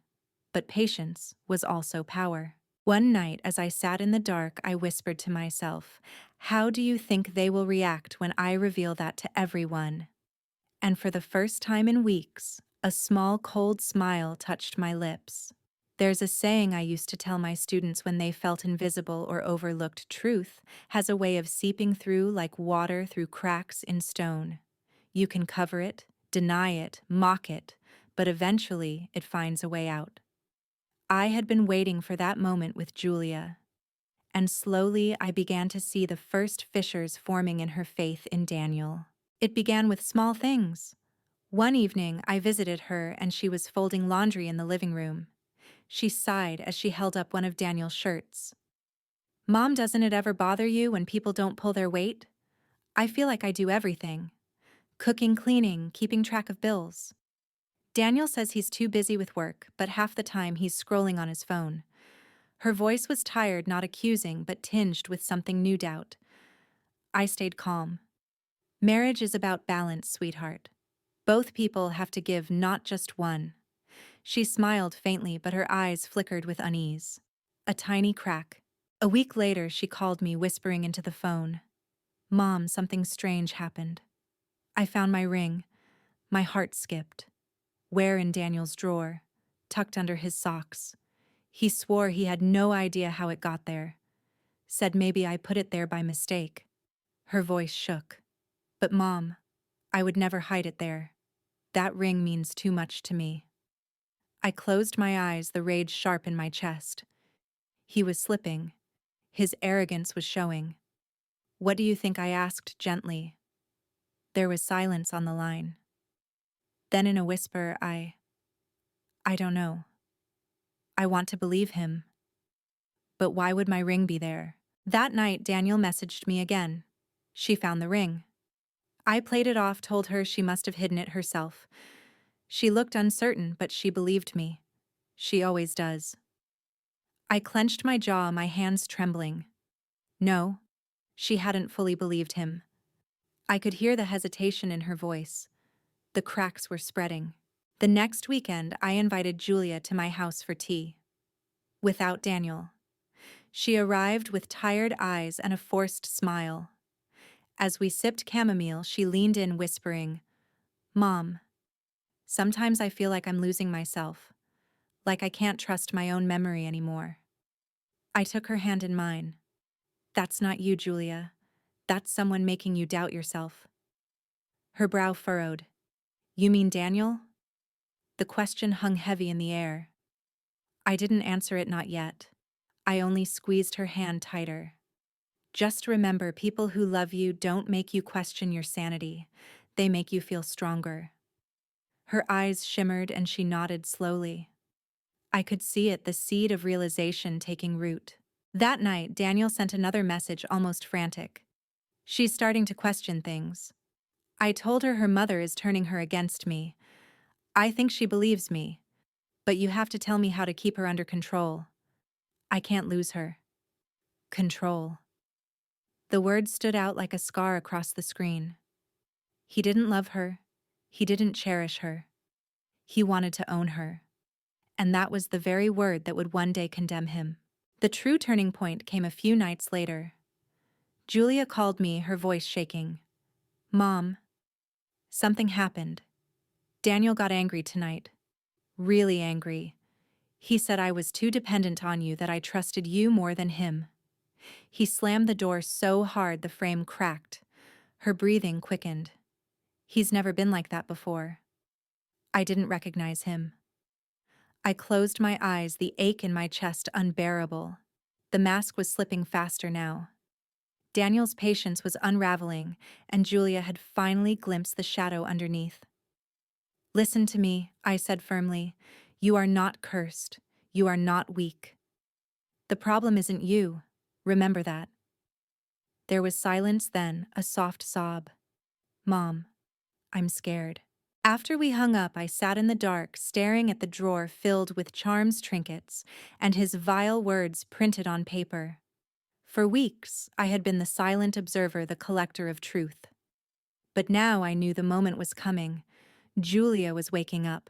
but patience was also power. One night, as I sat in the dark, I whispered to myself, "How do you think they will react when I reveal that to everyone?" And for the first time in weeks, a small cold smile touched my lips. There's a saying I used to tell my students when they felt invisible or overlooked: truth has a way of seeping through like water through cracks in stone. You can cover it, deny it, mock it, but eventually it finds a way out. I had been waiting for that moment with Julia, and slowly I began to see the first fissures forming in her faith in Daniel. It began with small things. One evening, I visited her and she was folding laundry in the living room. She sighed as she held up one of Daniel's shirts. "Mom, doesn't it ever bother you when people don't pull their weight? I feel like I do everything. Cooking, cleaning, keeping track of bills. Daniel says he's too busy with work, but half the time he's scrolling on his phone." Her voice was tired, not accusing, but tinged with something new doubt. I stayed calm. "Marriage is about balance, sweetheart. Both people have to give, not just one." She smiled faintly, but her eyes flickered with unease. A tiny crack. A week later, she called me, whispering into the phone, "Mom, something strange happened. I found my ring." My heart skipped. Where? In Daniel's drawer, tucked under his socks. He swore he had no idea how it got there. Said maybe I put it there by mistake. Her voice shook. "But Mom, I would never hide it there. That ring means too much to me." I closed my eyes, the rage sharp in my chest. He was slipping. His arrogance was showing. "What do you think?" I asked gently. There was silence on the line. Then in a whisper, I don't know. I want to believe him. But why would my ring be there? That night, Daniel messaged me again. She found the ring. I played it off, told her she must have hidden it herself. She looked uncertain, but she believed me. She always does. I clenched my jaw, my hands trembling. No, she hadn't fully believed him. I could hear the hesitation in her voice. The cracks were spreading. The next weekend, I invited Julia to my house for tea. Without Daniel. She arrived with tired eyes and a forced smile. As we sipped chamomile, she leaned in, whispering, "Mom, sometimes I feel like I'm losing myself, like I can't trust my own memory anymore." I took her hand in mine. "That's not you, Julia. That's someone making you doubt yourself." Her brow furrowed. "You mean Daniel?" The question hung heavy in the air. I didn't answer it, not yet. I only squeezed her hand tighter. "Just remember, people who love you don't make you question your sanity. They make you feel stronger." Her eyes shimmered and she nodded slowly. I could see it, the seed of realization taking root. That night, Daniel sent another message, almost frantic. "She's starting to question things. I told her her mother is turning her against me. I think she believes me, but you have to tell me how to keep her under control. I can't lose her." Control. The word stood out like a scar across the screen. He didn't love her. He didn't cherish her. He wanted to own her. And that was the very word that would one day condemn him. The true turning point came a few nights later. Julia called me, her voice shaking. "Mom, something happened. Daniel got angry tonight. Really angry. He said I was too dependent on you, that I trusted you more than him." He slammed the door so hard the frame cracked. Her breathing quickened. He's never been like that before. I didn't recognize him. I closed my eyes, the ache in my chest unbearable. The mask was slipping faster now. Daniel's patience was unraveling, and Julia had finally glimpsed the shadow underneath. "Listen to me," I said firmly. "You are not cursed. You are not weak. The problem isn't you. Remember that." There was silence, then a soft sob. "Mom, I'm scared." After we hung up, I sat in the dark, staring at the drawer filled with charms, trinkets, and his vile words printed on paper. For weeks, I had been the silent observer, the collector of truth. But now I knew the moment was coming. Julia was waking up.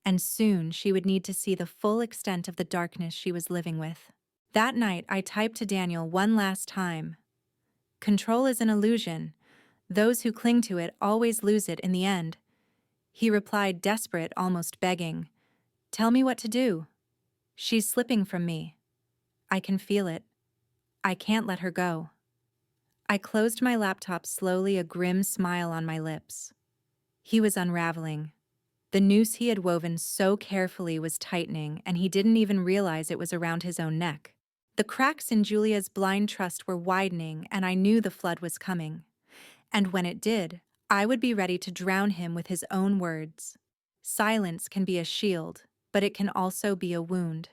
And soon she would need to see the full extent of the darkness she was living with. That night, I typed to Daniel one last time. "Control is an illusion. Those who cling to it always lose it in the end." He replied, desperate, almost begging. "Tell me what to do. She's slipping from me. I can feel it. I can't let her go." I closed my laptop slowly, a grim smile on my lips. He was unraveling. The noose he had woven so carefully was tightening, and he didn't even realize it was around his own neck. The cracks in Julia's blind trust were widening, and I knew the flood was coming. And when it did, I would be ready to drown him with his own words. Silence can be a shield, but it can also be a wound.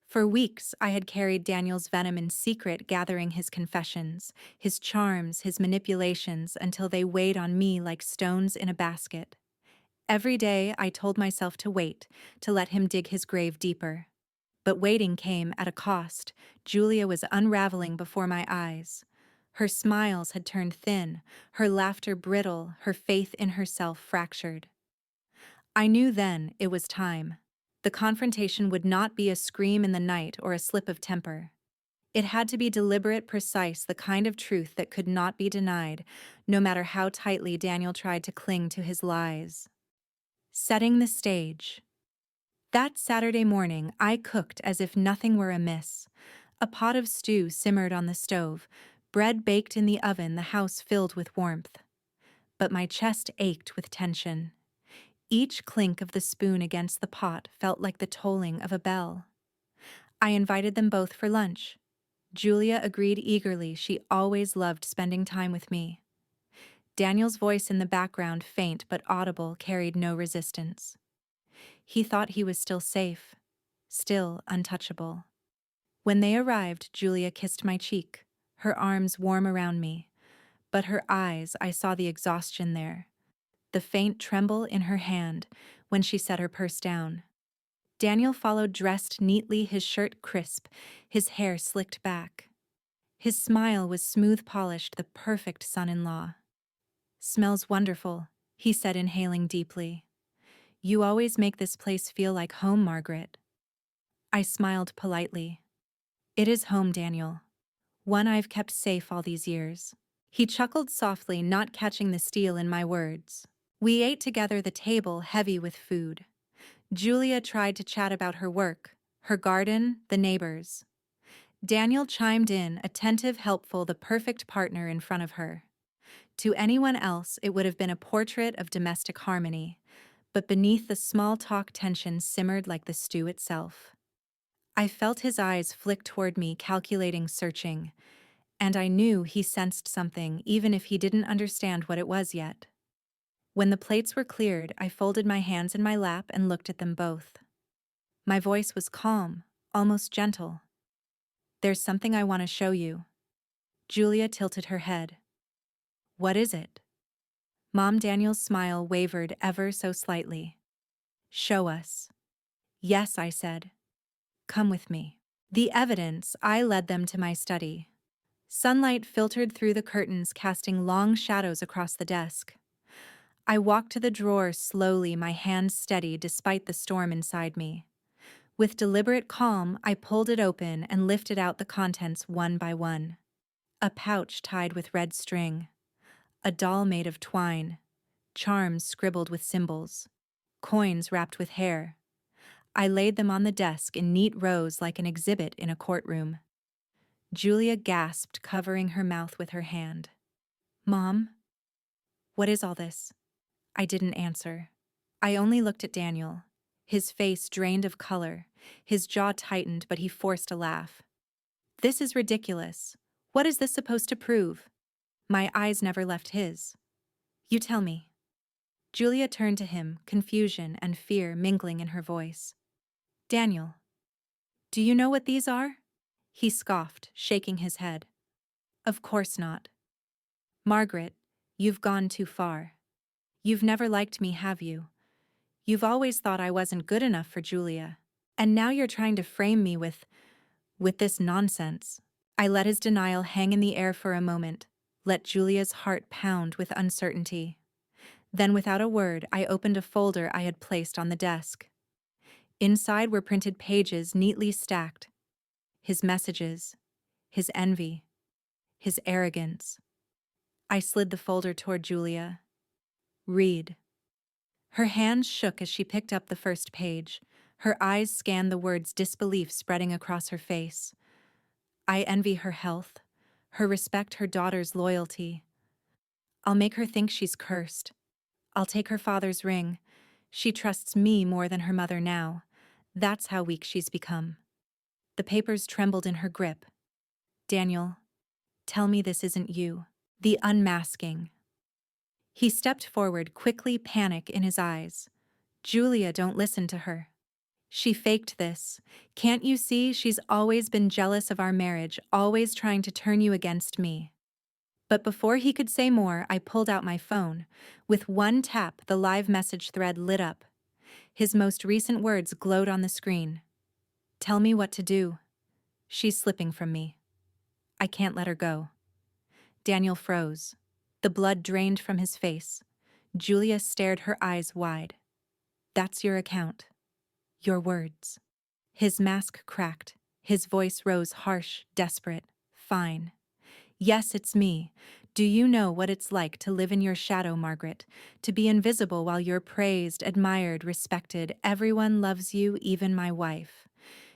For weeks, I had carried Daniel's venom in secret, gathering his confessions, his charms, his manipulations, until they weighed on me like stones in a basket. Every day, I told myself to wait, to let him dig his grave deeper. But waiting came at a cost. Julia was unraveling before my eyes. Her smiles had turned thin, her laughter brittle, her faith in herself fractured. I knew then it was time. The confrontation would not be a scream in the night or a slip of temper. It had to be deliberate, precise, the kind of truth that could not be denied, no matter how tightly Daniel tried to cling to his lies. Setting the stage. That Saturday morning, I cooked as if nothing were amiss. A pot of stew simmered on the stove, bread baked in the oven, the house filled with warmth. But my chest ached with tension. Each clink of the spoon against the pot felt like the tolling of a bell. I invited them both for lunch. Julia agreed eagerly. She always loved spending time with me. Daniel's voice in the background, faint but audible, carried no resistance. He thought he was still safe, still untouchable. When they arrived, Julia kissed my cheek, her arms warm around me. But her eyes, I saw the exhaustion there, the faint tremble in her hand when she set her purse down. Daniel followed, dressed neatly, his shirt crisp, his hair slicked back. His smile was smooth polished, the perfect son-in-law. "Smells wonderful," he said, inhaling deeply. "You always make this place feel like home, Margaret." I smiled politely. "It is home, Daniel. One I've kept safe all these years." He chuckled softly, not catching the steel in my words. We ate together, the table heavy with food. Julia tried to chat about her work, her garden, the neighbors. Daniel chimed in, attentive, helpful, the perfect partner in front of her. To anyone else, it would have been a portrait of domestic harmony, but beneath the small talk, tension simmered like the stew itself. I felt his eyes flick toward me, calculating, searching, and I knew he sensed something, even if he didn't understand what it was yet. When the plates were cleared, I folded my hands in my lap and looked at them both. My voice was calm, almost gentle. "There's something I want to show you." Julia tilted her head. "What is it?" Mom, Daniel's smile wavered ever so slightly. "Show us." "Yes," I said. "Come with me." The evidence, I led them to my study. Sunlight filtered through the curtains, casting long shadows across the desk. I walked to the drawer slowly, my hands steady despite the storm inside me. With deliberate calm, I pulled it open and lifted out the contents one by one. A pouch tied with red string. A doll made of twine. Charms scribbled with symbols. Coins wrapped with hair. I laid them on the desk in neat rows like an exhibit in a courtroom. Julia gasped, covering her mouth with her hand. "Mom, what is all this?" I didn't answer. I only looked at Daniel. His face drained of color, his jaw tightened, but he forced a laugh. "This is ridiculous. What is this supposed to prove?" My eyes never left his. "You tell me." Julia turned to him, confusion and fear mingling in her voice. "Daniel, do you know what these are?" He scoffed, shaking his head. Of course not. Margaret, you've gone too far. You've never liked me, have you? You've always thought I wasn't good enough for Julia. And now you're trying to frame me with this nonsense. I let his denial hang in the air for a moment, let Julia's heart pound with uncertainty. Then without a word, I opened a folder I had placed on the desk. Inside were printed pages neatly stacked. His messages, his envy, his arrogance. I slid the folder toward Julia. Read. Her hands shook as she picked up the first page. Her eyes scanned the words, disbelief spreading across her face. I envy her health, her respect, her daughter's loyalty. I'll make her think she's cursed. I'll take her father's ring. She trusts me more than her mother now. That's how weak she's become. The papers trembled in her grip. Daniel, tell me this isn't you. The unmasking. He stepped forward, quickly, panic in his eyes. Julia, don't listen to her. She faked this. Can't you see she's always been jealous of our marriage, always trying to turn you against me? But before he could say more, I pulled out my phone. With one tap, the live message thread lit up. His most recent words glowed on the screen. Tell me what to do. She's slipping from me. I can't let her go. Daniel froze. The blood drained from his face. Julia stared, her eyes wide. That's your account. Your words. His mask cracked. His voice rose harsh, desperate. Fine. Yes, it's me. Do you know what it's like to live in your shadow, Margaret? To be invisible while you're praised, admired, respected. Everyone loves you, even my wife.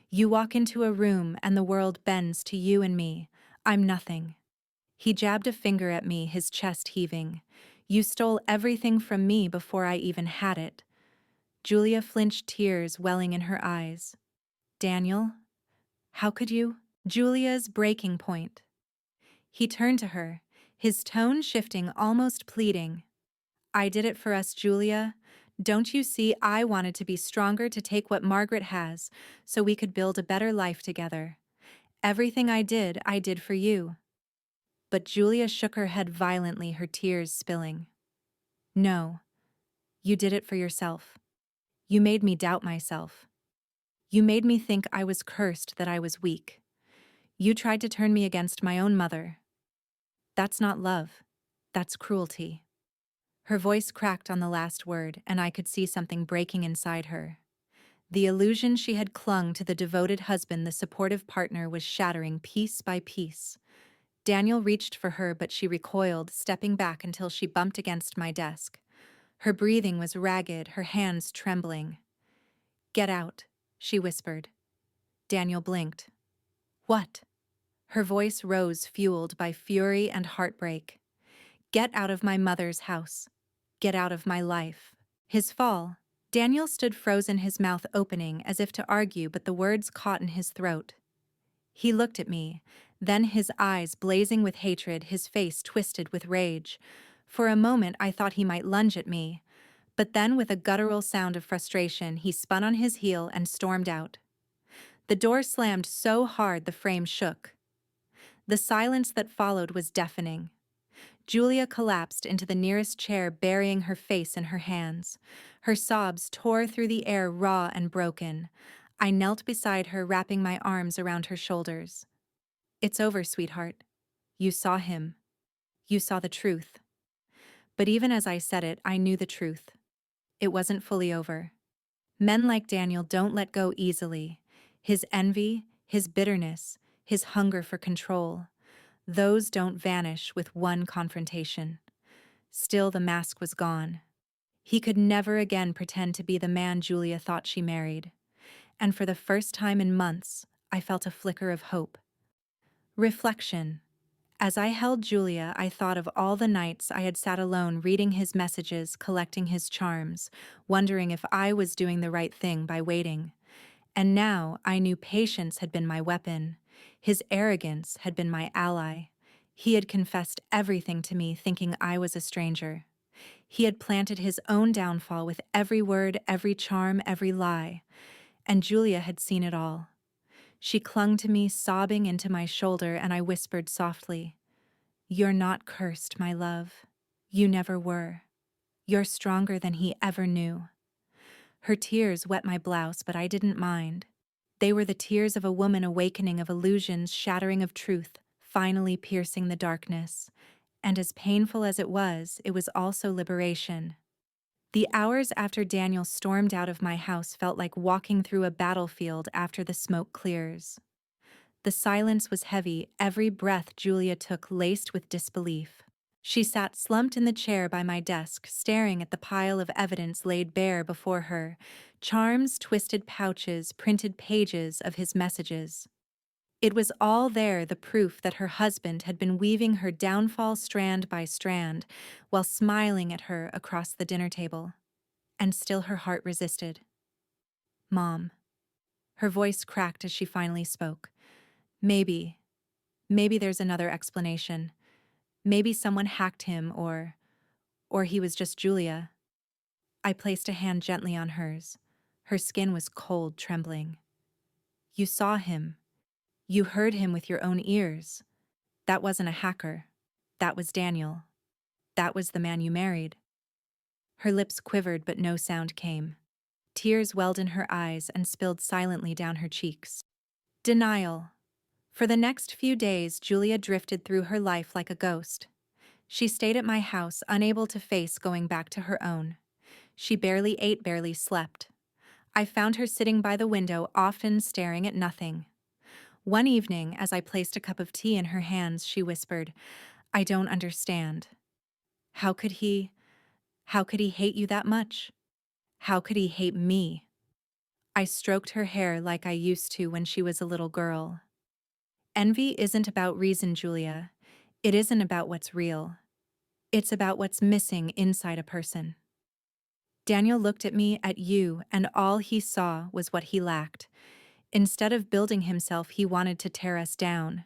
You walk into a room and the world bends to you and me. I'm nothing. He jabbed a finger at me, his chest heaving. You stole everything from me before I even had it. Julia flinched, tears welling in her eyes. Daniel? How could you? Julia's breaking point. He turned to her, his tone shifting, almost pleading. I did it for us, Julia. Don't you see I wanted to be stronger, to take what Margaret has, so we could build a better life together. Everything I did for you. But Julia shook her head violently, her tears spilling. No, you did it for yourself. You made me doubt myself. You made me think I was cursed, that I was weak. You tried to turn me against my own mother. That's not love. That's cruelty. Her voice cracked on the last word, and I could see something breaking inside her. The illusion she had clung to, the devoted husband, the supportive partner, was shattering piece by piece. Daniel reached for her, but she recoiled, stepping back until she bumped against my desk. Her breathing was ragged, her hands trembling. Get out, she whispered. Daniel blinked. What? Her voice rose, fueled by fury and heartbreak. Get out of my mother's house. Get out of my life. His fall. Daniel stood frozen, his mouth opening as if to argue, but the words caught in his throat. He looked at me, then his eyes blazing with hatred, his face twisted with rage. For a moment I thought he might lunge at me, but then with a guttural sound of frustration he spun on his heel and stormed out. The door slammed so hard the frame shook. The silence that followed was deafening. Julia collapsed into the nearest chair, burying her face in her hands. Her sobs tore through the air, raw and broken. I knelt beside her, wrapping my arms around her shoulders. It's over, sweetheart. You saw him. You saw the truth. But even as I said it, I knew the truth. It wasn't fully over. Men like Daniel don't let go easily. His envy, his bitterness, his hunger for control, those don't vanish with one confrontation. Still, the mask was gone. He could never again pretend to be the man Julia thought she married. And for the first time in months, I felt a flicker of hope. Reflection. As I held Julia, I thought of all the nights I had sat alone reading his messages, collecting his charms, wondering if I was doing the right thing by waiting. And now I knew patience had been my weapon. His arrogance had been my ally. He had confessed everything to me, thinking I was a stranger. He had planted his own downfall with every word, every charm, every lie. And Julia had seen it all. She clung to me, sobbing into my shoulder, and I whispered softly, "You're not cursed, my love. You never were. You're stronger than he ever knew." Her tears wet my blouse, but I didn't mind. They were the tears of a woman awakening of illusions, shattering of truth, finally piercing the darkness. And as painful as it was also liberation. The hours after Daniel stormed out of my house felt like walking through a battlefield after the smoke clears. The silence was heavy, every breath Julia took laced with disbelief. She sat slumped in the chair by my desk, staring at the pile of evidence laid bare before her: charms, twisted pouches, printed pages of his messages. It was all there, the proof that her husband had been weaving her downfall strand by strand, while smiling at her across the dinner table. And still her heart resisted. "Mom." Her voice cracked as she finally spoke. Maybe there's another explanation. Maybe someone hacked him, or he was just Julia." I placed a hand gently on hers. Her skin was cold, trembling. "You saw him. You heard him with your own ears. That wasn't a hacker. That was Daniel. That was the man you married." Her lips quivered, but no sound came. Tears welled in her eyes and spilled silently down her cheeks. Denial. For the next few days, Julia drifted through her life like a ghost. She stayed at my house, unable to face going back to her own. She barely ate, barely slept. I found her sitting by the window, often staring at nothing. One evening, as I placed a cup of tea in her hands, she whispered, "I don't understand. How could he hate you that much? How could he hate me?" I stroked her hair like I used to when she was a little girl. Envy isn't about reason, Julia. It isn't about what's real. It's about what's missing inside a person. Daniel looked at me, at you, and all he saw was what he lacked. Instead of building himself, he wanted to tear us down.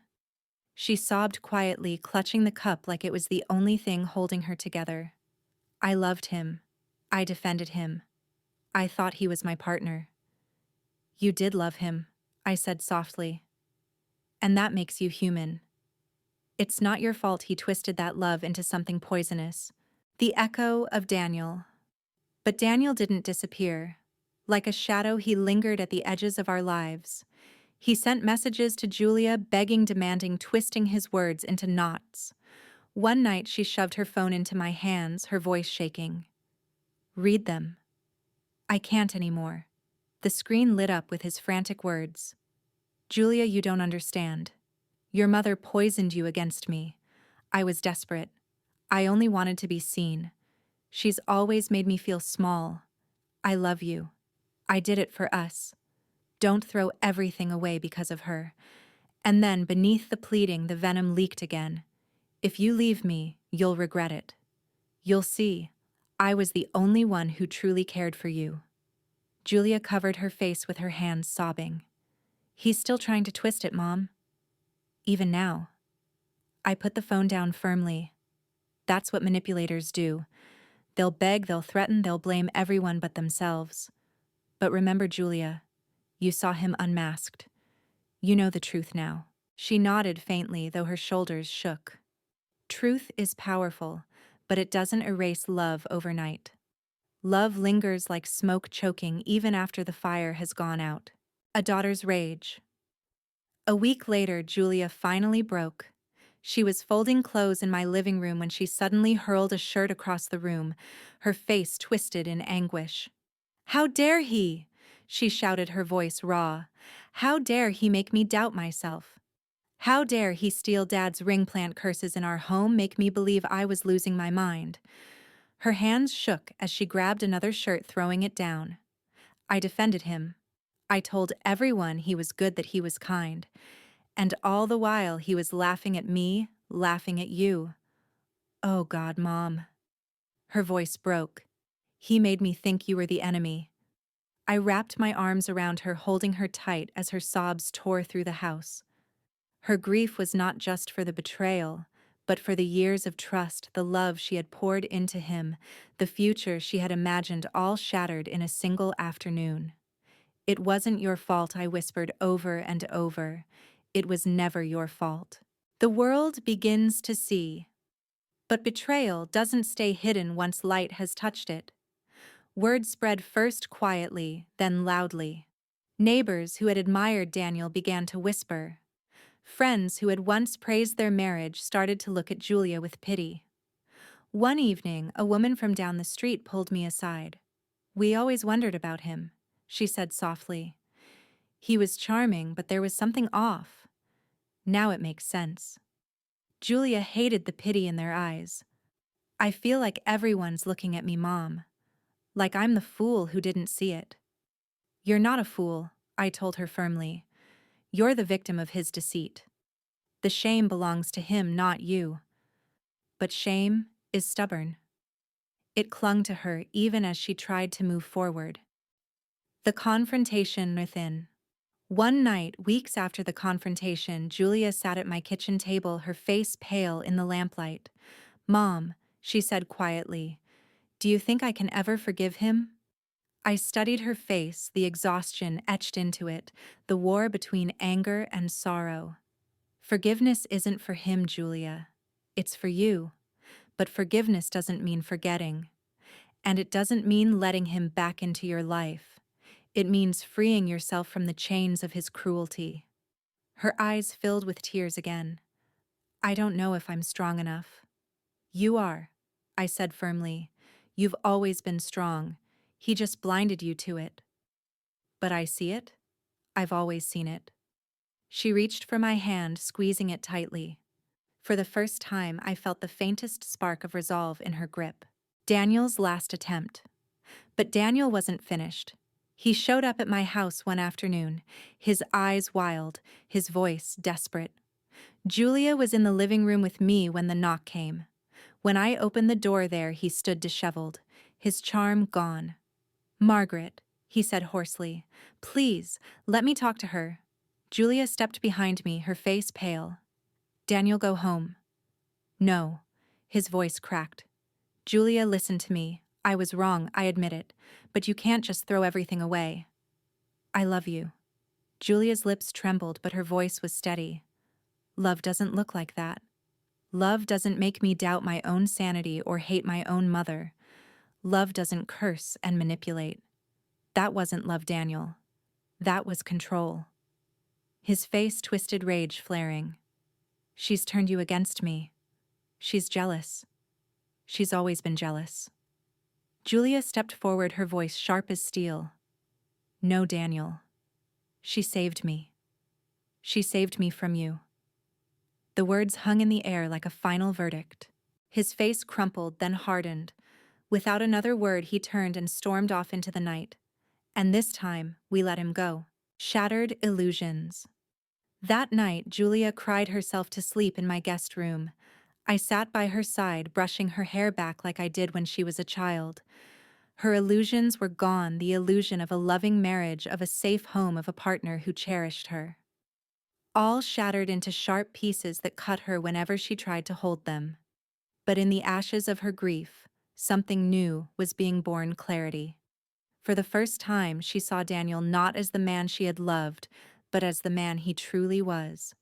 She sobbed quietly, clutching the cup like it was the only thing holding her together. "I loved him. I defended him. I thought he was my partner." "You did love him," I said softly. "And that makes you human. It's not your fault he twisted that love into something poisonous." The echo of Daniel. But Daniel didn't disappear. Like a shadow, he lingered at the edges of our lives. He sent messages to Julia, begging, demanding, twisting his words into knots. One night, she shoved her phone into my hands, her voice shaking. "Read them." "I can't anymore." The screen lit up with his frantic words. "Julia, you don't understand. Your mother poisoned you against me. I was desperate. I only wanted to be seen. She's always made me feel small. I love you. I did it for us. Don't throw everything away because of her." And then, beneath the pleading, the venom leaked again. "If you leave me, you'll regret it. You'll see. I was the only one who truly cared for you." Julia covered her face with her hands, sobbing. "He's still trying to twist it, Mom. Even now." I put the phone down firmly. That's what manipulators do. They'll beg, they'll threaten, they'll blame everyone but themselves. But remember, Julia, you saw him unmasked. You know the truth now." She nodded faintly, though her shoulders shook. Truth is powerful, but it doesn't erase love overnight. Love lingers like smoke, choking even after the fire has gone out. A daughter's rage. A week later, Julia finally broke. She was folding clothes in my living room when she suddenly hurled a shirt across the room, her face twisted in anguish. "How dare he?" she shouted, her voice raw. "How dare he make me doubt myself? How dare he steal Dad's ring, plant curses in our home, make me believe I was losing my mind?" Her hands shook as she grabbed another shirt, throwing it down. I defended him. I told everyone he was good, that he was kind. And all the while he was laughing at me, laughing at you. "Oh God, Mom." Her voice broke. "He made me think you were the enemy." I wrapped my arms around her, holding her tight as her sobs tore through the house. Her grief was not just for the betrayal, but for the years of trust, the love she had poured into him, the future she had imagined, all shattered in a single afternoon. "It wasn't your fault," I whispered over and over. "It was never your fault." The world begins to see, but betrayal doesn't stay hidden once light has touched it. Word spread first quietly, then loudly. Neighbors who had admired Daniel began to whisper. Friends who had once praised their marriage started to look at Julia with pity. One evening, a woman from down the street pulled me aside. "We always wondered about him," she said softly. "He was charming, but there was something off. Now it makes sense." Julia hated the pity in their eyes. "I feel like everyone's looking at me, Mom. Like I'm the fool who didn't see it." "You're not a fool," I told her firmly. "You're the victim of his deceit. The shame belongs to him, not you." But shame is stubborn. It clung to her even as she tried to move forward. The confrontation within. One night, weeks after the confrontation, Julia sat at my kitchen table, her face pale in the lamplight. "Mom," she said quietly, "do you think I can ever forgive him?" I studied her face, the exhaustion etched into it, the war between anger and sorrow. "Forgiveness isn't for him, Julia. It's for you. But forgiveness doesn't mean forgetting. And it doesn't mean letting him back into your life. It means freeing yourself from the chains of his cruelty." Her eyes filled with tears again. "I don't know if I'm strong enough." "You are," I said firmly. "You've always been strong. He just blinded you to it." "But I see it. I've always seen it." She reached for my hand, squeezing it tightly. For the first time, I felt the faintest spark of resolve in her grip. Daniel's last attempt. But Daniel wasn't finished. He showed up at my house one afternoon, his eyes wild, his voice desperate. Julia was in the living room with me when the knock came. When I opened the door there, he stood disheveled, his charm gone. "Margaret," he said hoarsely, "please, let me talk to her." Julia stepped behind me, her face pale. "Daniel, go home." "No." His voice cracked. "Julia, listen to me. I was wrong, I admit it, but you can't just throw everything away. I love you." Julia's lips trembled, but her voice was steady. "Love doesn't look like that. Love doesn't make me doubt my own sanity or hate my own mother. Love doesn't curse and manipulate. That wasn't love, Daniel. That was control." His face twisted, rage flaring. "She's turned you against me. She's jealous. She's always been jealous." Julia stepped forward, her voice sharp as steel. "No, Daniel. She saved me. She saved me from you." The words hung in the air like a final verdict. His face crumpled, then hardened. Without another word, he turned and stormed off into the night. And this time, we let him go. Shattered illusions. That night, Julia cried herself to sleep in my guest room. I sat by her side, brushing her hair back like I did when she was a child. Her illusions were gone, the illusion of a loving marriage, of a safe home, of a partner who cherished her. All shattered into sharp pieces that cut her whenever she tried to hold them. But in the ashes of her grief, something new was being born: clarity. For the first time, she saw Daniel not as the man she had loved, but as the man he truly was.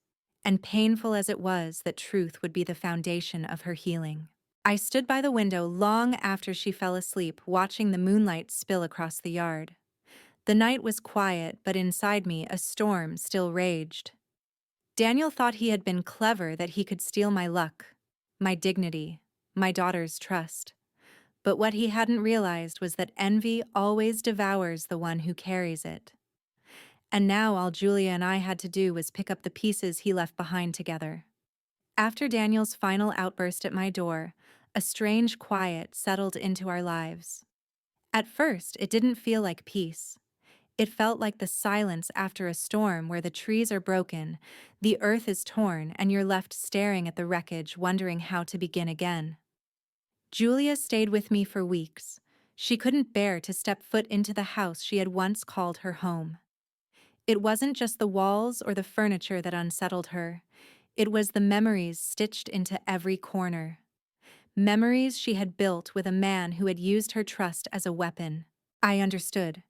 And painful as it was, that truth would be the foundation of her healing. I stood by the window long after she fell asleep, watching the moonlight spill across the yard. The night was quiet, but inside me a storm still raged. Daniel thought he had been clever, that he could steal my luck, my dignity, my daughter's trust. But what he hadn't realized was that envy always devours the one who carries it. And now all Julia and I had to do was pick up the pieces he left behind together. After Daniel's final outburst at my door, a strange quiet settled into our lives. At first, it didn't feel like peace. It felt like the silence after a storm, where the trees are broken, the earth is torn, and you're left staring at the wreckage, wondering how to begin again. Julia stayed with me for weeks. She couldn't bear to step foot into the house she had once called her home. It wasn't just the walls or the furniture that unsettled her. It was the memories stitched into every corner. Memories she had built with a man who had used her trust as a weapon. I understood.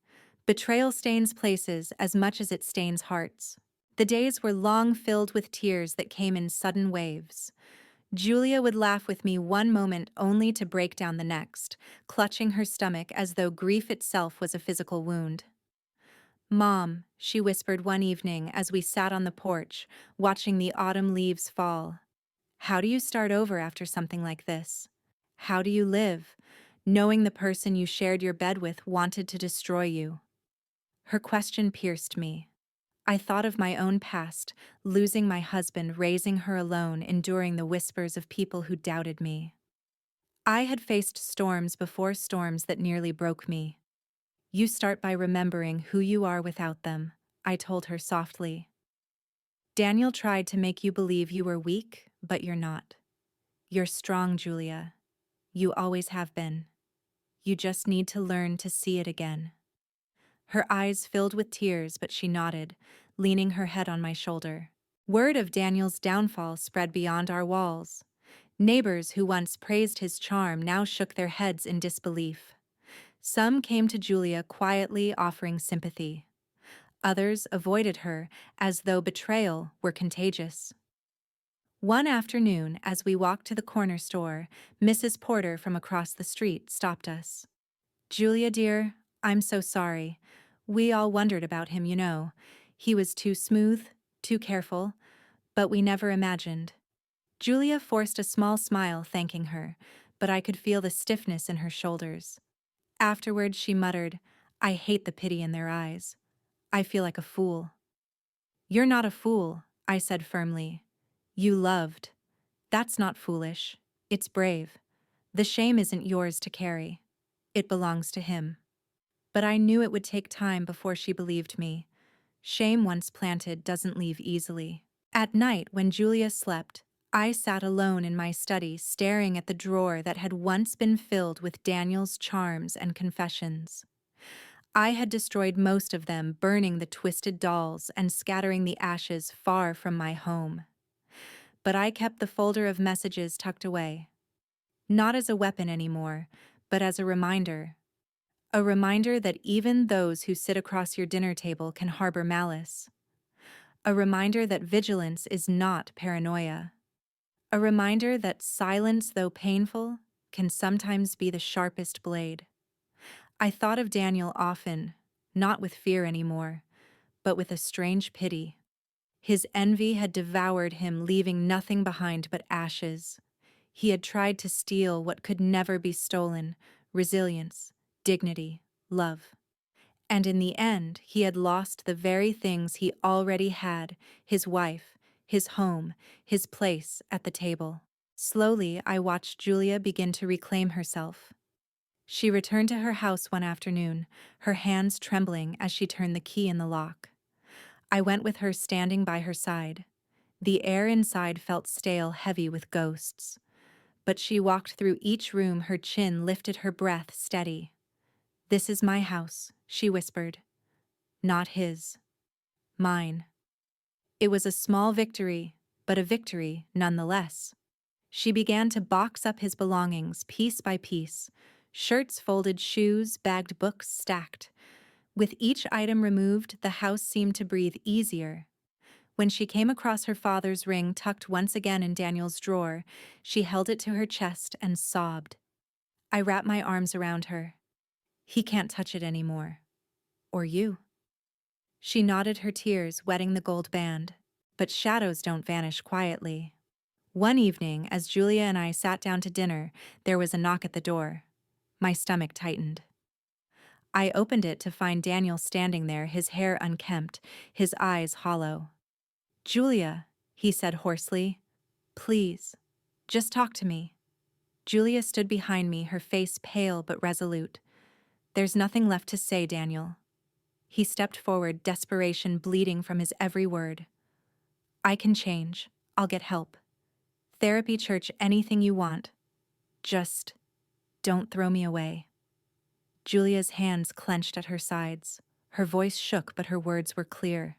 Betrayal stains places as much as it stains hearts. The days were long filled with tears that came in sudden waves. Julia would laugh with me one moment only to break down the next, clutching her stomach as though grief itself was a physical wound. "Mom," she whispered one evening as we sat on the porch, watching the autumn leaves fall. "How do you start over after something like this? How do you live, knowing the person you shared your bed with wanted to destroy you?" Her question pierced me. I thought of my own past, losing my husband, raising her alone, enduring the whispers of people who doubted me. I had faced storms before, storms that nearly broke me. "You start by remembering who you are without them," I told her softly. "Daniel tried to make you believe you were weak, but you're not. You're strong, Julia. You always have been. You just need to learn to see it again." Her eyes filled with tears, but she nodded, leaning her head on my shoulder. Word of Daniel's downfall spread beyond our walls. Neighbors who once praised his charm now shook their heads in disbelief. Some came to Julia quietly, offering sympathy. Others avoided her, as though betrayal were contagious. One afternoon, as we walked to the corner store, Mrs. Porter from across the street stopped us. "Julia, dear, I'm so sorry. We all wondered about him, you know. He was too smooth, too careful, but we never imagined." Julia forced a small smile, thanking her, but I could feel the stiffness in her shoulders. Afterwards, she muttered, "I hate the pity in their eyes. I feel like a fool." "You're not a fool," I said firmly. "You loved. That's not foolish. It's brave. The shame isn't yours to carry. It belongs to him." But I knew it would take time before she believed me. Shame once planted doesn't leave easily. At night, when Julia slept, I sat alone in my study, staring at the drawer that had once been filled with Daniel's charms and confessions. I had destroyed most of them, burning the twisted dolls and scattering the ashes far from my home. But I kept the folder of messages tucked away. Not as a weapon anymore, but as a reminder. A reminder that even those who sit across your dinner table can harbor malice. A reminder that vigilance is not paranoia. A reminder that silence, though painful, can sometimes be the sharpest blade. I thought of Daniel often, not with fear anymore, but with a strange pity. His envy had devoured him, leaving nothing behind but ashes. He had tried to steal what could never be stolen: resilience, dignity, love. And in the end, he had lost the very things he already had: his wife, his home, his place at the table. Slowly, I watched Julia begin to reclaim herself. She returned to her house one afternoon, her hands trembling as she turned the key in the lock. I went with her, standing by her side. The air inside felt stale, heavy with ghosts. But she walked through each room, her chin lifted, her breath steady. "This is my house," she whispered. "Not his. Mine." It was a small victory, but a victory nonetheless. She began to box up his belongings piece by piece: shirts folded, shoes bagged, books stacked. With each item removed, the house seemed to breathe easier. When she came across her father's ring tucked once again in Daniel's drawer, she held it to her chest and sobbed. I wrapped my arms around her. "He can't touch it anymore. Or you." She nodded, her tears wetting the gold band. But shadows don't vanish quietly. One evening, as Julia and I sat down to dinner, there was a knock at the door. My stomach tightened. I opened it to find Daniel standing there, his hair unkempt, his eyes hollow. "Julia," he said hoarsely, "please, just talk to me." Julia stood behind me, her face pale but resolute. "There's nothing left to say, Daniel." He stepped forward, desperation bleeding from his every word. "I can change. I'll get help. Therapy, church, anything you want. Just don't throw me away." Julia's hands clenched at her sides. Her voice shook, but her words were clear.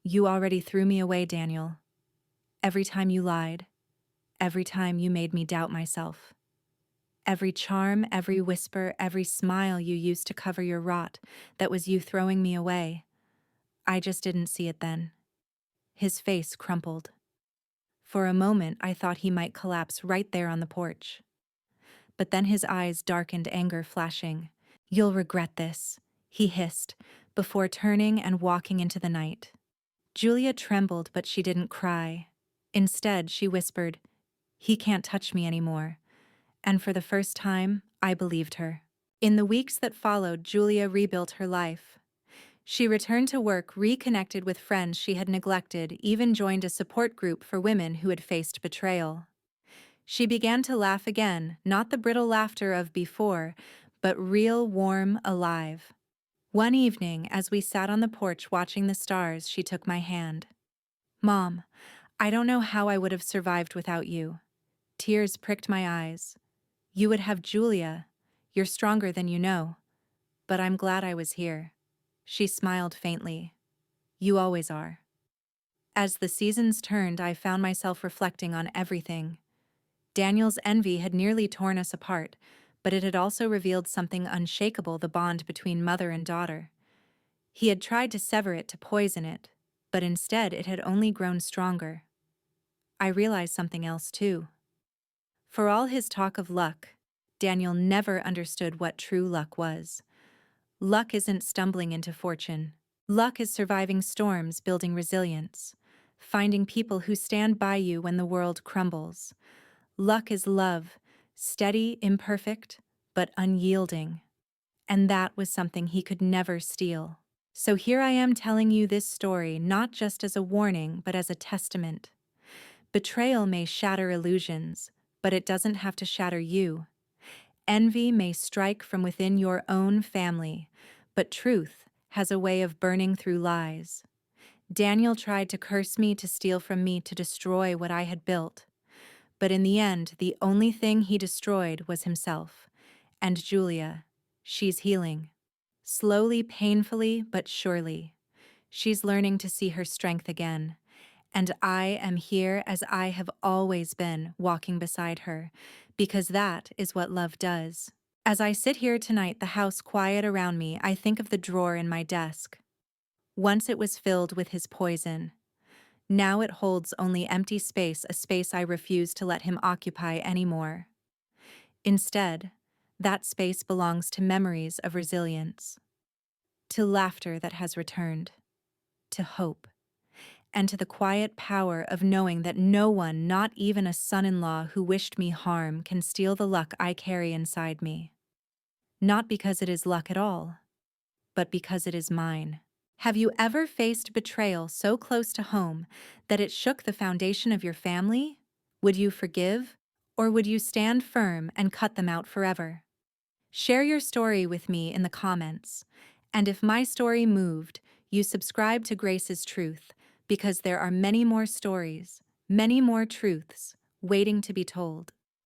"You already threw me away, Daniel. Every time you lied. Every time you made me doubt myself. Every charm, every whisper, every smile you used to cover your rot, that was you throwing me away. I just didn't see it then. His face crumpled. For a moment, I thought he might collapse right there on the porch. But then his eyes darkened, anger flashing. "You'll regret this," he hissed, before turning and walking into the night. Julia trembled, but she didn't cry. Instead, she whispered, "He can't touch me anymore." And for the first time, I believed her. In the weeks that followed, Julia rebuilt her life. She returned to work, reconnected with friends she had neglected, even joined a support group for women who had faced betrayal. She began to laugh again, not the brittle laughter of before, but real, warm, alive. One evening, as we sat on the porch watching the stars, she took my hand. "Mom, I don't know how I would have survived without you." Tears pricked my eyes. "You would have Julia. You're stronger than you know. But I'm glad I was here." She smiled faintly. "You always are." As the seasons turned, I found myself reflecting on everything. Daniel's envy had nearly torn us apart, but it had also revealed something unshakable: the bond between mother and daughter. He had tried to sever it, to poison it, but instead it had only grown stronger. I realized something else too. For all his talk of luck, Daniel never understood what true luck was. Luck isn't stumbling into fortune. Luck is surviving storms, building resilience, finding people who stand by you when the world crumbles. Luck is love, steady, imperfect, but unyielding. And that was something he could never steal. So here I am telling you this story not just as a warning, but as a testament. Betrayal may shatter illusions, but it doesn't have to shatter you. Envy may strike from within your own family, but truth has a way of burning through lies. Daniel tried to curse me, to steal from me, to destroy what I had built. But in the end, the only thing he destroyed was himself. And Julia, she's healing. Slowly, painfully, but surely. She's learning to see her strength again. And I am here, as I have always been, walking beside her, because that is what love does. As I sit here tonight, the house quiet around me, I think of the drawer in my desk. Once it was filled with his poison. Now it holds only empty space, a space I refuse to let him occupy anymore. Instead, that space belongs to memories of resilience, to laughter that has returned, to hope, and to the quiet power of knowing that no one, not even a son-in-law who wished me harm, can steal the luck I carry inside me. Not because it is luck at all, but because it is mine. Have you ever faced betrayal so close to home that it shook the foundation of your family? Would you forgive, or would you stand firm and cut them out forever? Share your story with me in the comments. And if my story moved, you subscribe to Grace's Truth, because there are many more stories, many more truths, waiting to be told.